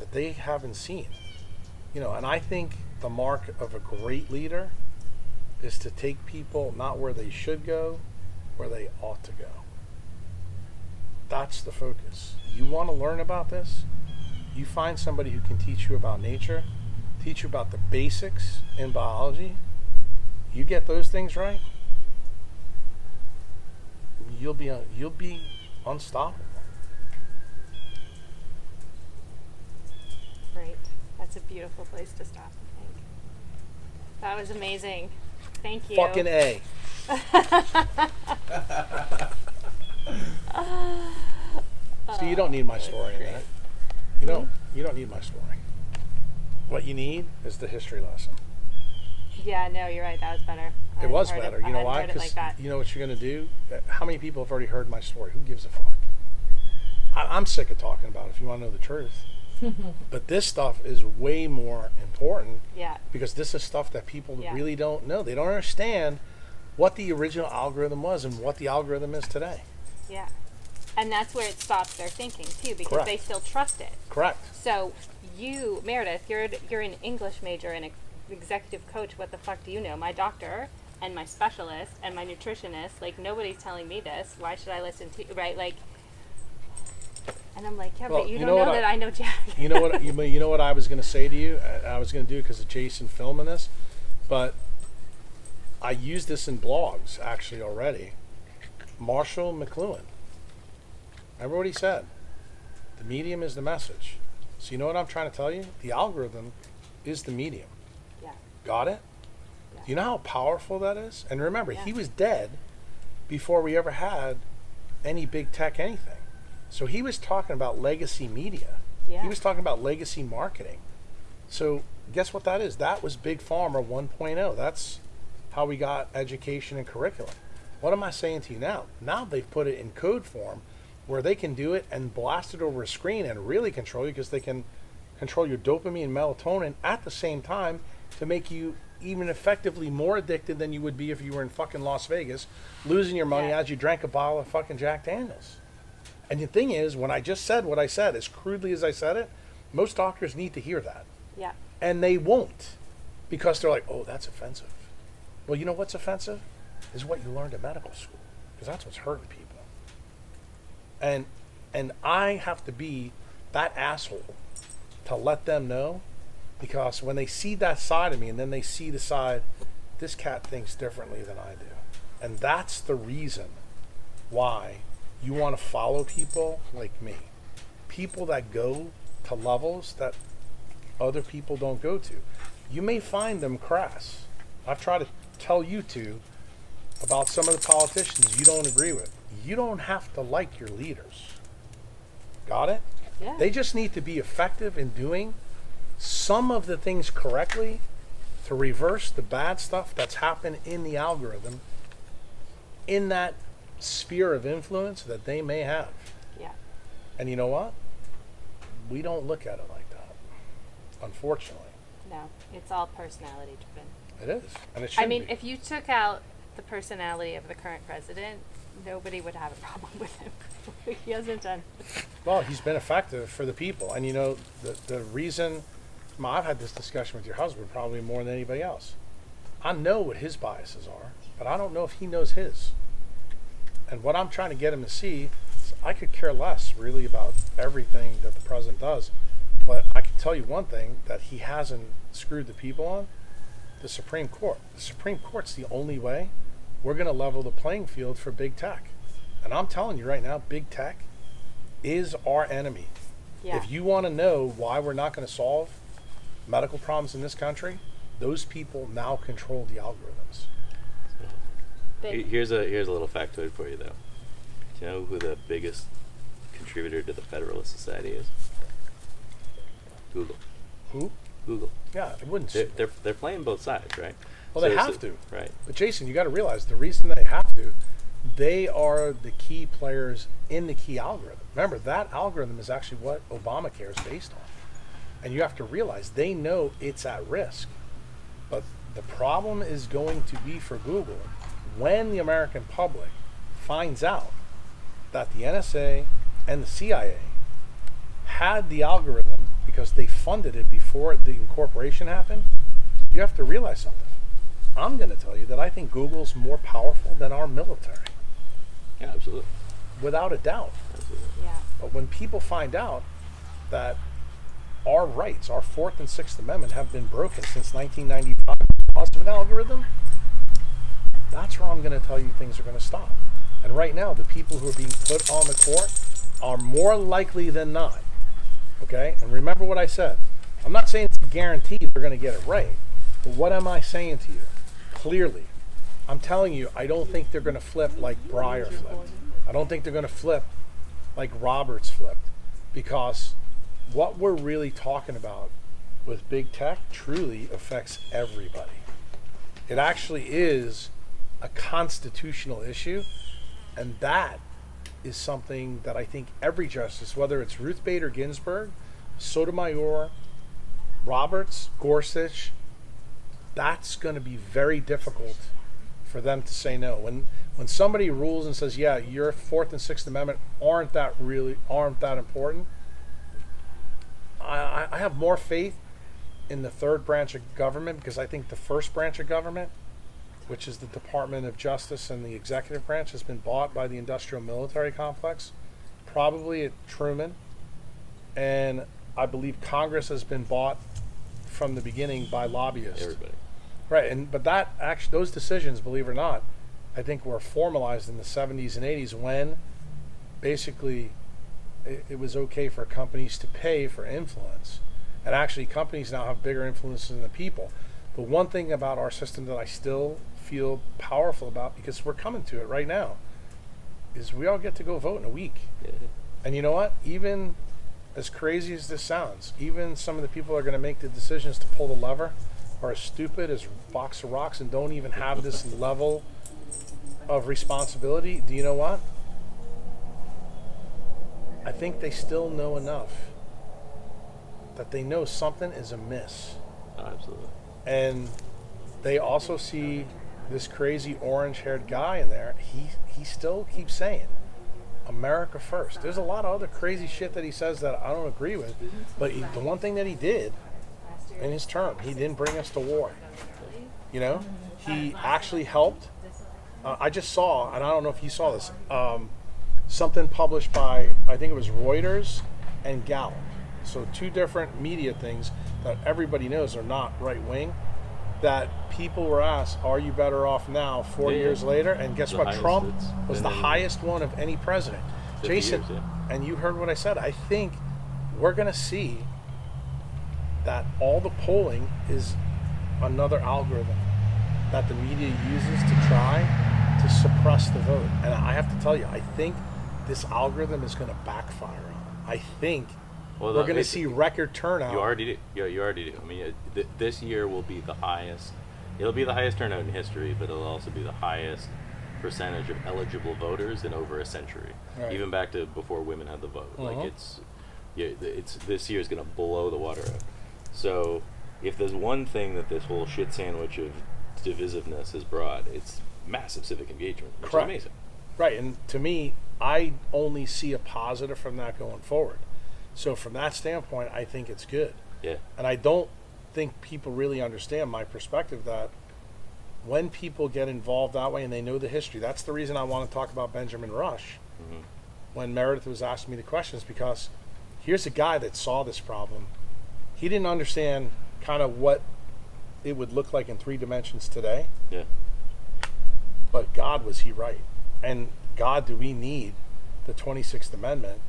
that they haven't seen. And I think the mark of a great leader is to take people not where they should go, where they ought to go. That's the focus. You want to learn about this? You find somebody who can teach you about nature, teach you about the basics in biology. You get those things right, you'll be unstoppable. Great. That's a beautiful place to stop, I think. That was amazing. Thank you. Fucking A. So you don't need my story in that. You don't need my story. What you need is the history lesson. Yeah, no, you're right. That was better. It was better. You know why? Because you know what you're going to do? How many people have already heard my story? Who gives a fuck? I'm sick of talking about it, if you want to know the truth. But this stuff is way more important. Yeah. Because this is stuff that people really don't know. They don't understand what the original algorithm was and what the algorithm is today. Yeah. And that's where it stops their thinking, too, because they still trust it. Correct. So you, Meredith, you're an English major and an executive coach. What the fuck do you know? My doctor and my specialist and my nutritionist, like, nobody's telling me this. Why should I listen to you, right? Like, and I'm like, yeah, but you don't know that I know Jack. You know what? You know what I was going to say to you? I was going to do because of Jason filming this, but I used this in blogs actually already. Marshall McLuhan. Remember what he said? The medium is the message. So you know what I'm trying to tell you? The algorithm is the medium. Yeah. Got it? Yeah. You know how powerful that is? And remember, he was dead before we ever had any big tech anything. So he was talking about legacy media. Yeah. He was talking about legacy marketing. So guess what that is? That was Big Pharma 1.0. That's how we got education and curriculum. What am I saying to you now? Now they've put it in code form where they can do it and blast it over a screen and really control you, because they can control your dopamine and melatonin at the same time to make you even effectively more addicted than you would be if you were in fucking Las Vegas losing your money as you drank a bottle of fucking Jack Daniels. And the thing is, when I just said what I said, as crudely as I said it, most doctors need to hear that. Yeah. And they won't, because they're like, oh, that's offensive. Well, you know what's offensive? Is what you learned at medical school, because that's what's hurting people. And I have to be that asshole to let them know, because when they see that side of me and then they see the side, this cat thinks differently than I do. And that's the reason why you want to follow people like me. People that go to levels that other people don't go to. You may find them crass. I've tried to tell you to about some of the politicians you don't agree with. You don't have to like your leaders. Got it? Yeah. They just need to be effective in doing some of the things correctly to reverse the bad stuff that's happened in the algorithm, in that sphere of influence that they may have. Yeah. And you know what? We don't look at it like that, unfortunately. No, it's all personality driven. It is. And it should be. If you took out the personality of the current president, nobody would have a problem with him. He hasn't done. Well, he's been effective for the people. And you know, the reason, I've had this discussion with your husband probably more than anybody else. I know what his biases are, but I don't know if he knows his. And what I'm trying to get him to see is I could care less really about everything that the president does. But I can tell you one thing that he hasn't screwed the people on: the Supreme Court. The Supreme Court's the only way we're going to level the playing field for big tech. And I'm telling you right now, big tech is our enemy. Yeah. If you want to know why we're not going to solve medical problems in this country, those people now control the algorithms. Here's a little factoid for you, though. Do you know who the biggest contributor to the Federalist Society is? Google. Who? Google. Yeah, it wouldn't. They're playing both sides, right? Well, they have to. Right. But Jason, you got to realize the reason they have to, they are the key players in the key algorithm. Remember, that algorithm is actually what Obamacare is based on. And you have to realize they know it's at risk. But the problem is going to be for Google when the American public finds out that the NSA and the CIA had the algorithm because they funded it before the incorporation happened. You have to realize something. I'm going to tell you that I think Google's more powerful than our military. Yeah, absolutely. Without a doubt. Absolutely. Yeah. But when people find out that our rights, our 4th and 6th Amendment, have been broken since 1995 because of an algorithm, that's where I'm going to tell you things are going to stop. And right now, the people who are being put on the court are more likely than not. Okay? And remember what I said. I'm not saying it's a guarantee they're going to get it right. But what am I saying to you? Clearly, I'm telling you, I don't think they're going to flip like Breyer flipped. I don't think they're going to flip like Roberts flipped. Because what we're really talking about with big tech truly affects everybody. It actually is a constitutional issue, and that is something that I think every justice, whether it's Ruth Bader Ginsburg, Sotomayor, Roberts, Gorsuch, that's going to be very difficult for them to say no. When somebody rules and says, yeah, your Fourth and Sixth Amendment aren't that important, I have more faith in the third branch of government, because I think the first branch of government, which is the Department of Justice and the executive branch, has been bought by the industrial military complex, probably at Truman. And I believe Congress has been bought from the beginning by lobbyists. Everybody. Right, but that actually, those decisions, believe it or not, I think were formalized in the 70s and 80s, when basically it was okay for companies to pay for influence. And actually, companies now have bigger influence than the people. The one thing about our system that I still feel powerful about, because we're coming to it right now, is we all get to go vote in a week. Yeah. And you know what? Even as crazy as this sounds, even some of the people that are going to make the decisions to pull the lever are as stupid as a box of rocks and don't even have this level of responsibility. Do you know what? I think they still know enough that they know something is amiss. Oh, absolutely. And they also see this crazy orange-haired guy in there. He still keeps saying, America first. There's a lot of other crazy shit that he says that I don't agree with. But the one thing that he did in his term, he didn't bring us to war. You know? He actually helped. I just saw, and I don't know if you saw this, something published by, I think it was Reuters and Gallup. So two different media things that everybody knows are not right-wing, that people were asked, are you better off now, 4 years later? And guess what? Trump was the highest one of any president. Jason, and you heard what I said. I think we're going to see that all the polling is another algorithm that the media uses to try to suppress the vote. And I have to tell you, I think this algorithm is going to backfire on it. I think we're going to see record turnout. You already do. You already do. I mean, this year will be the highest. It'll be the highest turnout in history, but it'll also be the highest percentage of eligible voters in over a century. Right. Even back to before women had the vote. Like it's this year is going to blow the water out. So if there's one thing that this whole shit sandwich of divisiveness has brought, it's massive civic engagement, which is amazing. Right, and to me, I only see a positive from that going forward. So from that standpoint, I think it's good. Yeah. And I don't think people really understand my perspective that when people get involved that way and they know the history, that's the reason I want to talk about Benjamin Rush. Mm-hmm. When Meredith was asking me the questions, because here's a guy that saw this problem. He didn't understand kind of what it would look like in 3 dimensions today. Yeah. But God, was he right? And God, do we need the 26th Amendment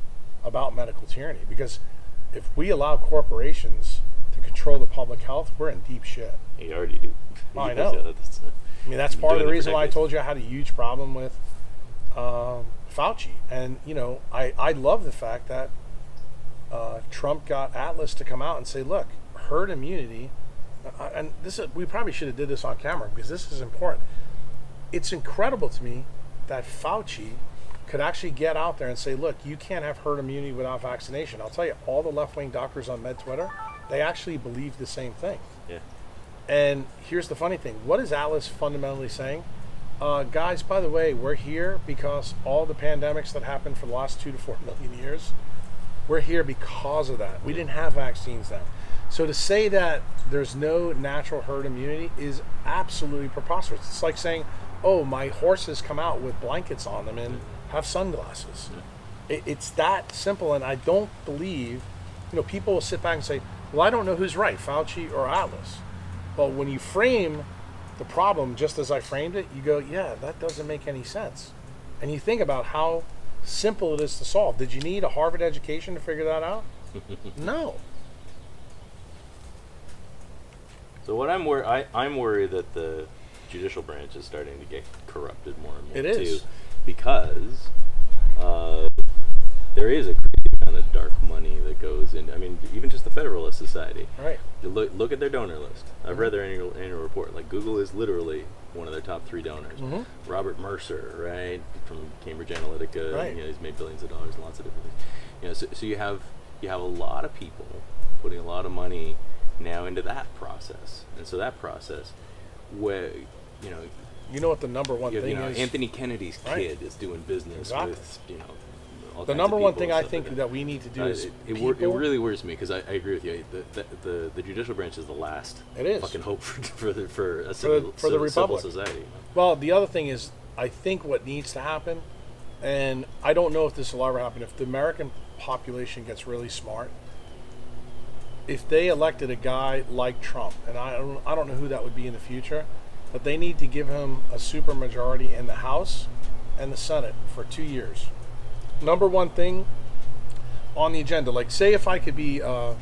about medical tyranny? Because if we allow corporations to control the public health, we're in deep shit. You already do. I know. I mean, that's part of the reason why I told you I had a huge problem with Fauci. And, you know, I love the fact that Trump got Atlas to come out and say, look, herd immunity, and we probably should have did this on camera because this is important. It's incredible to me that Fauci could actually get out there and say, look, you can't have herd immunity without vaccination. I'll tell you, all the left-wing doctors on Med Twitter, they actually believe the same thing. Yeah. And here's the funny thing. What is Atlas fundamentally saying? Guys, by the way, we're here because all the pandemics that happened for the last 2 to 4 million years, we're here because of that. We didn't have vaccines then. So to say that there's no natural herd immunity is absolutely preposterous. It's like saying, oh, my horses come out with blankets on them and have sunglasses. It's that simple, and I don't believe, you know, people will sit back and say, well, I don't know who's right, Fauci or Atlas. But when you frame the problem just as I framed it, you go, yeah, that doesn't make any sense. And you think about how simple it is to solve. Did you need a Harvard education to figure that out? No. So what I'm worried that the judicial branch is starting to get corrupted more and more. It is. Too, because there is a crazy amount of dark money that goes in. I mean, even just the Federalist Society. Right. You look at their donor list. I've read their annual report. Like, Google is literally one of their top 3 donors. Robert Mercer, right, from Cambridge Analytica. Right. You know, he's made billions of dollars and lots of different things. You know, so you have a lot of people putting a lot of money now into that process, and so that process, where you know what the number one thing is? Anthony Kennedy's kid is doing business with all the kinds number of one people thing and I stuff think like that we need to do is it really worries me, because I agree with you. The judicial branch is the last fucking hope for a civil society. Well, the other thing is, I think what needs to happen, and I don't know if this will ever happen, if the American population gets really smart, if they elected a guy like Trump, and I don't know who that would be in the future, but they need to give him a supermajority in the House and the Senate for 2 years. Number one thing on the agenda, like, say if I could be a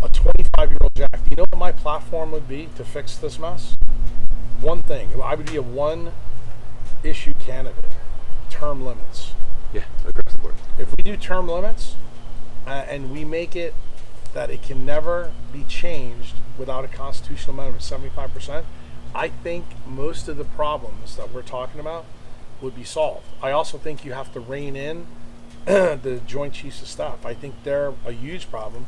25-year-old Jack, do you know what my platform would be to fix this mess? One thing. I would be a one-issue candidate. Term limits. Yeah, across the board. If we do term limits and we make it that it can never be changed without a constitutional amendment of 75%, I think most of the problems that we're talking about would be solved. I also think you have to rein in the Joint Chiefs of Staff. I think they're a huge problem,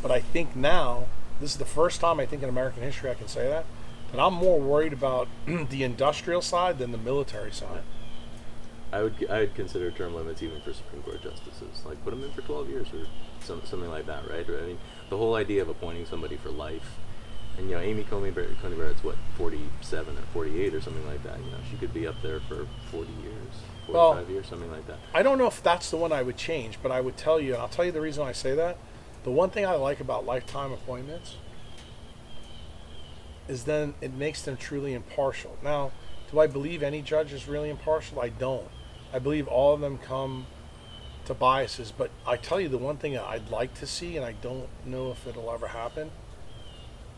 but I think now, this is the first time I think in American history I can say that I'm more worried about the industrial side than the military side. I would consider term limits even for Supreme Court justices. Like, put them in for 12 years or something like that, right? I mean, the whole idea of appointing somebody for life, and Amy Coney Barrett's what, 47 or 48 or something like that. She could be up there for 40 years, 45 years, something like that. I don't know if that's the one I would change, but I would tell you, and I'll tell you the reason I say that. The one thing I like about lifetime appointments is then it makes them truly impartial. Now, do I believe any judge is really impartial? I don't. I believe all of them come to biases, but I tell you the one thing I'd like to see, and I don't know if it'll ever happen,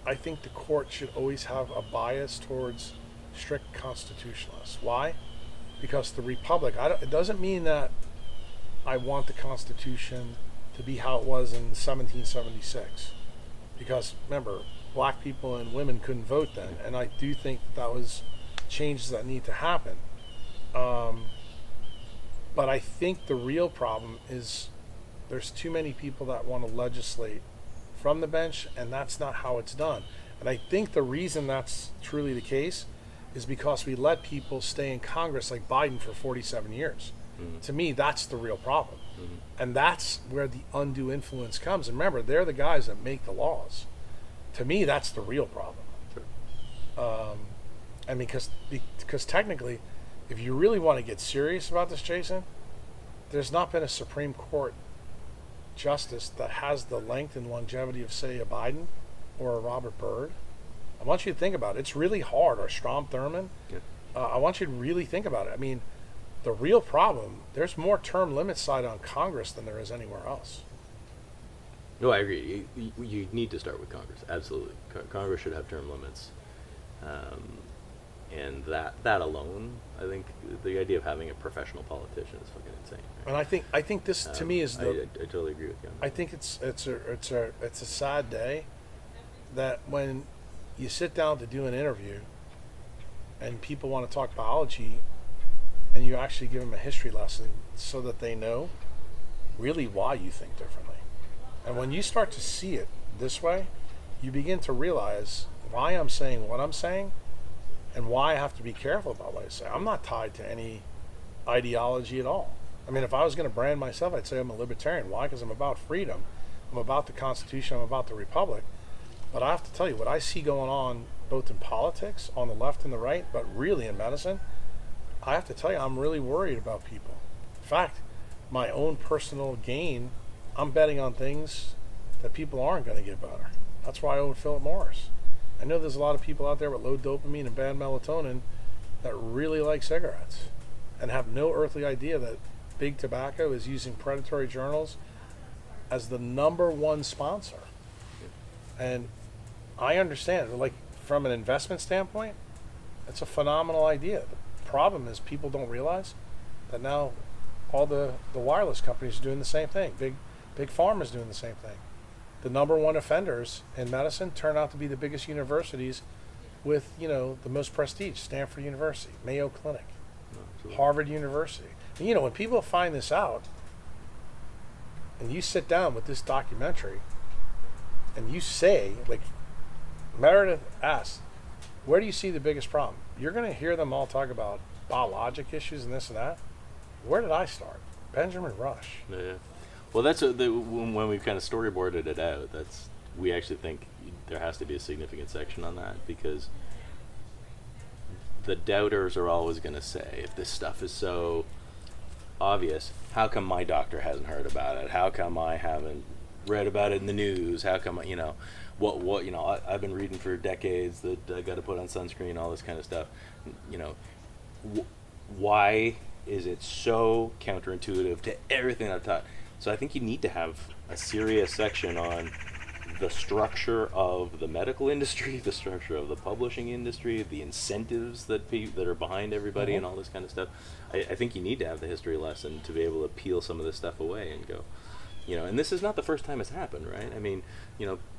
I think the court should always have a bias towards strict constitutionalists. Why? Because the Republic, it doesn't mean that I want the Constitution to be how it was in 1776. Because, remember, black people and women couldn't vote then, and I do think that was changes that need to happen. But I think the real problem is there's too many people that want to legislate from the bench, and that's not how it's done. And I think the reason that's truly the case is because we let people stay in Congress like Biden for 47 years. To me, that's the real problem. And that's where the undue influence comes. And remember, they're the guys that make the laws. To me, that's the real problem. Sure. And because technically, if you really want to get serious about this, Jason, there's not been a Supreme Court justice that has the length and longevity of, say, a Biden or a Robert Byrd. I want you to think about it. It's really hard. Or Strom Thurmond. Yeah. I want you to really think about it. I mean, the real problem, there's more term limits side on Congress than there is anywhere else. No, I agree. You need to start with Congress. Absolutely. Congress should have term limits. And that alone, I think the idea of having a professional politician is fucking insane. And I think this to me is I totally agree with you on that. I think it's a sad day that when you sit down to do an interview and people want to talk biology and you actually give them a history lesson so that they know really why you think differently. And when you start to see it this way, you begin to realize why I'm saying what I'm saying and why I have to be careful about what I say. I'm not tied to any ideology at all. I mean, if I was going to brand myself, I'd say I'm a libertarian. Why? Because I'm about freedom. I'm about the Constitution. I'm about the Republic. But I have to tell you, what I see going on both in politics, on the left and the right, but really in medicine, I have to tell you, I'm really worried about people. In fact, my own personal gain, I'm betting on things that people aren't going to get better. That's why I own Philip Morris. I know there's a lot of people out there with low dopamine and bad melatonin that really like cigarettes and have no earthly idea that big tobacco is using predatory journals as the number one sponsor. And I understand, like, from an investment standpoint, it's a phenomenal idea. The problem is people don't realize that now all the wireless companies are doing the same thing. Big pharma's doing the same thing. The number one offenders in medicine turn out to be the biggest universities with, the most prestige. Stanford University, Mayo Clinic, Harvard University. And, when people find this out, and you sit down with this documentary, and you say, like Meredith asked, where do you see the biggest problem? You're going to hear them all talk about biologic issues and this and that. Where did I start? Benjamin Rush. Yeah. Well, that's when we kind of storyboarded it out. We actually think there has to be a significant section on that, because the doubters are always going to say, if this stuff is so obvious, how come my doctor hasn't heard about it? How come I haven't read about it in the news? How come I've been reading for decades that I got to put on sunscreen, all this kind of stuff. Why is it so counterintuitive to everything I've taught? So I think you need to have a serious section on the structure of the medical industry, the structure of the publishing industry, the incentives that are behind everybody, and all this kind of stuff. I think you need to have the history lesson to be able to peel some of this stuff away and go, and this is not the first time it's happened, right? I mean,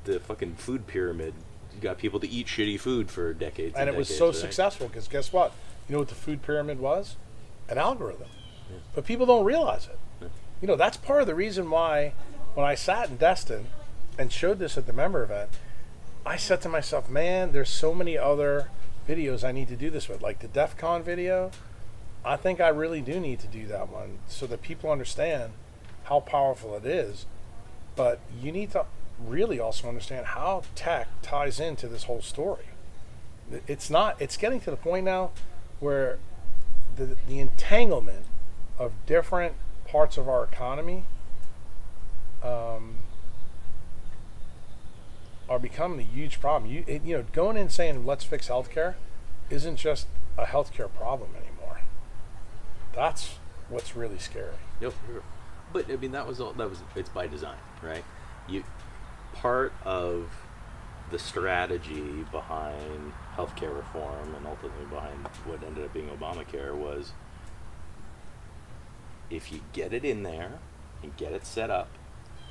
the fucking food pyramid, you got people to eat shitty food for decades. And it was so successful because guess what? You know what the food pyramid was? An algorithm. Yeah. But people don't realize it. Yeah. That's part of the reason why when I sat in Destin and showed this at the member event, I said to myself, man, there's so many other videos I need to do this with. Like the DEF CON video, I think I really do need to do that one so that people understand how powerful it is. But you need to really also understand how tech ties into this whole story. It's getting to the point now where the entanglement of different parts of our economy are becoming a huge problem. Going in saying let's fix healthcare isn't just a healthcare problem anymore. That's what's really scary. Yep. But I mean, it's by design, right? Part of the strategy behind healthcare reform and ultimately behind what ended up being Obamacare was, if you get it in there and get it set up,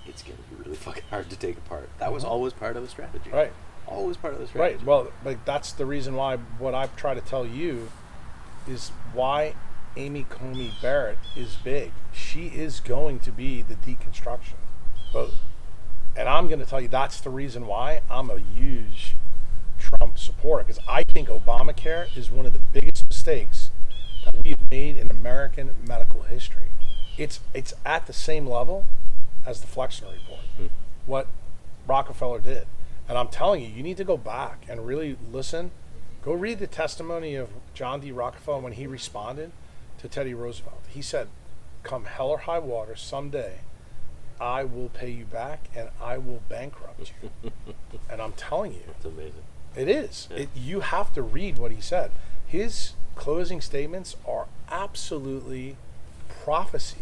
it's going to be really fucking hard to take apart. That was always part of the strategy. Right. Always part of the strategy. Right. Well, that's the reason why what I try to tell you is why Amy Coney Barrett is big. She is going to be the deconstruction. And I'm going to tell you that's the reason why I'm a huge Trump supporter, because I think Obamacare is one of the biggest mistakes that we've made in American medical history. It's at the same level as the Flexner Report, what Rockefeller did. And I'm telling you, you need to go back and really listen. Go read the testimony of John D. Rockefeller when he responded to Teddy Roosevelt. He said, come hell or high water, someday I will pay you back and I will bankrupt you. And I'm telling you. That's amazing. It is. Yeah. You have to read what he said. His closing statements are absolutely prophecy.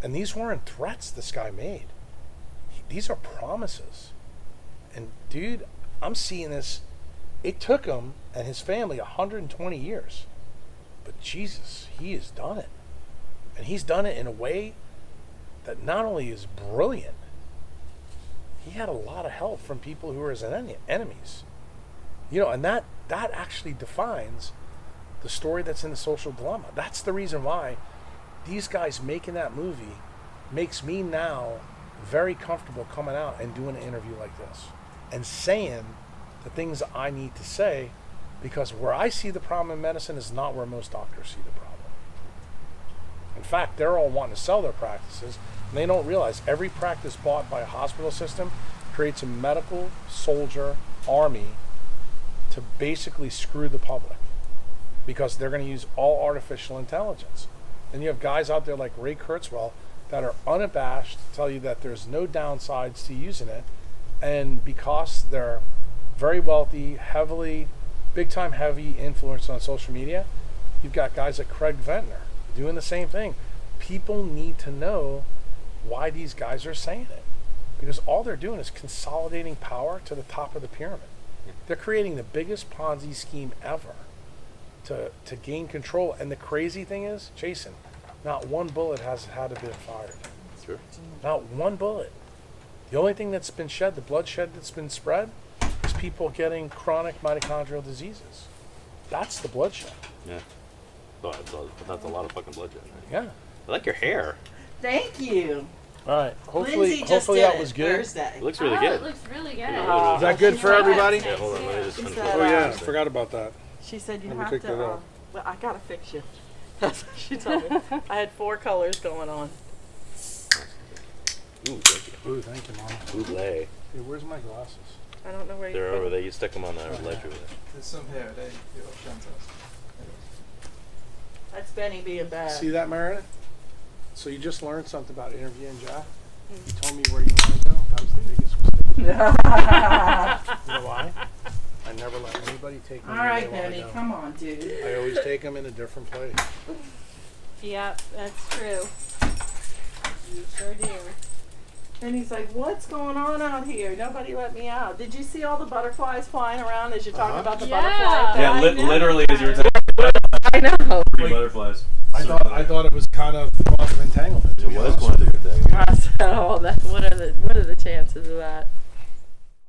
And these weren't threats this guy made. These are promises. And dude, I'm seeing this. It took him and his family 120 years. But Jesus, he has done it. And he's done it in a way that not only is brilliant, he had a lot of help from people who were his enemies. And that actually defines the story that's in The Social Dilemma. That's the reason why these guys making that movie makes me now very comfortable coming out and doing an interview like this and saying the things I need to say, because where I see the problem in medicine is not where most doctors see the problem. In fact, they're all wanting to sell their practices, and they don't realize every practice bought by a hospital system creates a medical soldier army to basically screw the public, because they're going to use all artificial intelligence. And you have guys out there like Ray Kurzweil that are unabashed to tell you that there's no downsides to using it, and because they're very wealthy, big time heavy influence on social media, you've got guys like Craig Ventnor doing the same thing. People need to know why these guys are saying it, because all they're doing is consolidating power to the top of the pyramid. They're creating the biggest Ponzi scheme ever to gain control. And the crazy thing is, Jason, not one bullet has had to be fired. Sure. Not one bullet. The only thing that's been shed, the bloodshed that's been spread, is people getting chronic mitochondrial diseases. That's the bloodshed. Yeah. Oh, that's a lot of fucking bloodshed. Right? Yeah. I like your hair. Thank you. All right. Hopefully, Lindsay just hopefully did that it was good. Thursday. It looks really Oh, good. it looks really good. Is that good for everybody? Yeah, hold on. Let me just She finish said, Oh yeah, I this. forgot about that. She said you Let me have take to. that off. Well, I gotta fix you. That's what she told me. I had 4 colors going on. Ooh, thank you. Ooh, thank you, Mom. Buble. Hey, where's my glasses? I don't know where They're you put over them. there. You stick them on that ledge over there. There's some here. They do us. That's Benny being bad. See that, Meredith? So you just learned something about interviewing Jack? You told me where you want to go. That was the biggest mistake. You know why? I never let anybody take me All where right, they wanna Benny, go. come on, dude. I always take them in a different place. Yep, that's true. You sure do. And he's like, what's going on out here? Nobody let me out. Did you see all the butterflies flying around as you're talking about the Yeah. butterfly? Yeah, thing? literally as you were talking I know. about butterflies. I thought it was kind of quantum entanglement. It was quantum entanglement. I said, oh, what are the chances of that?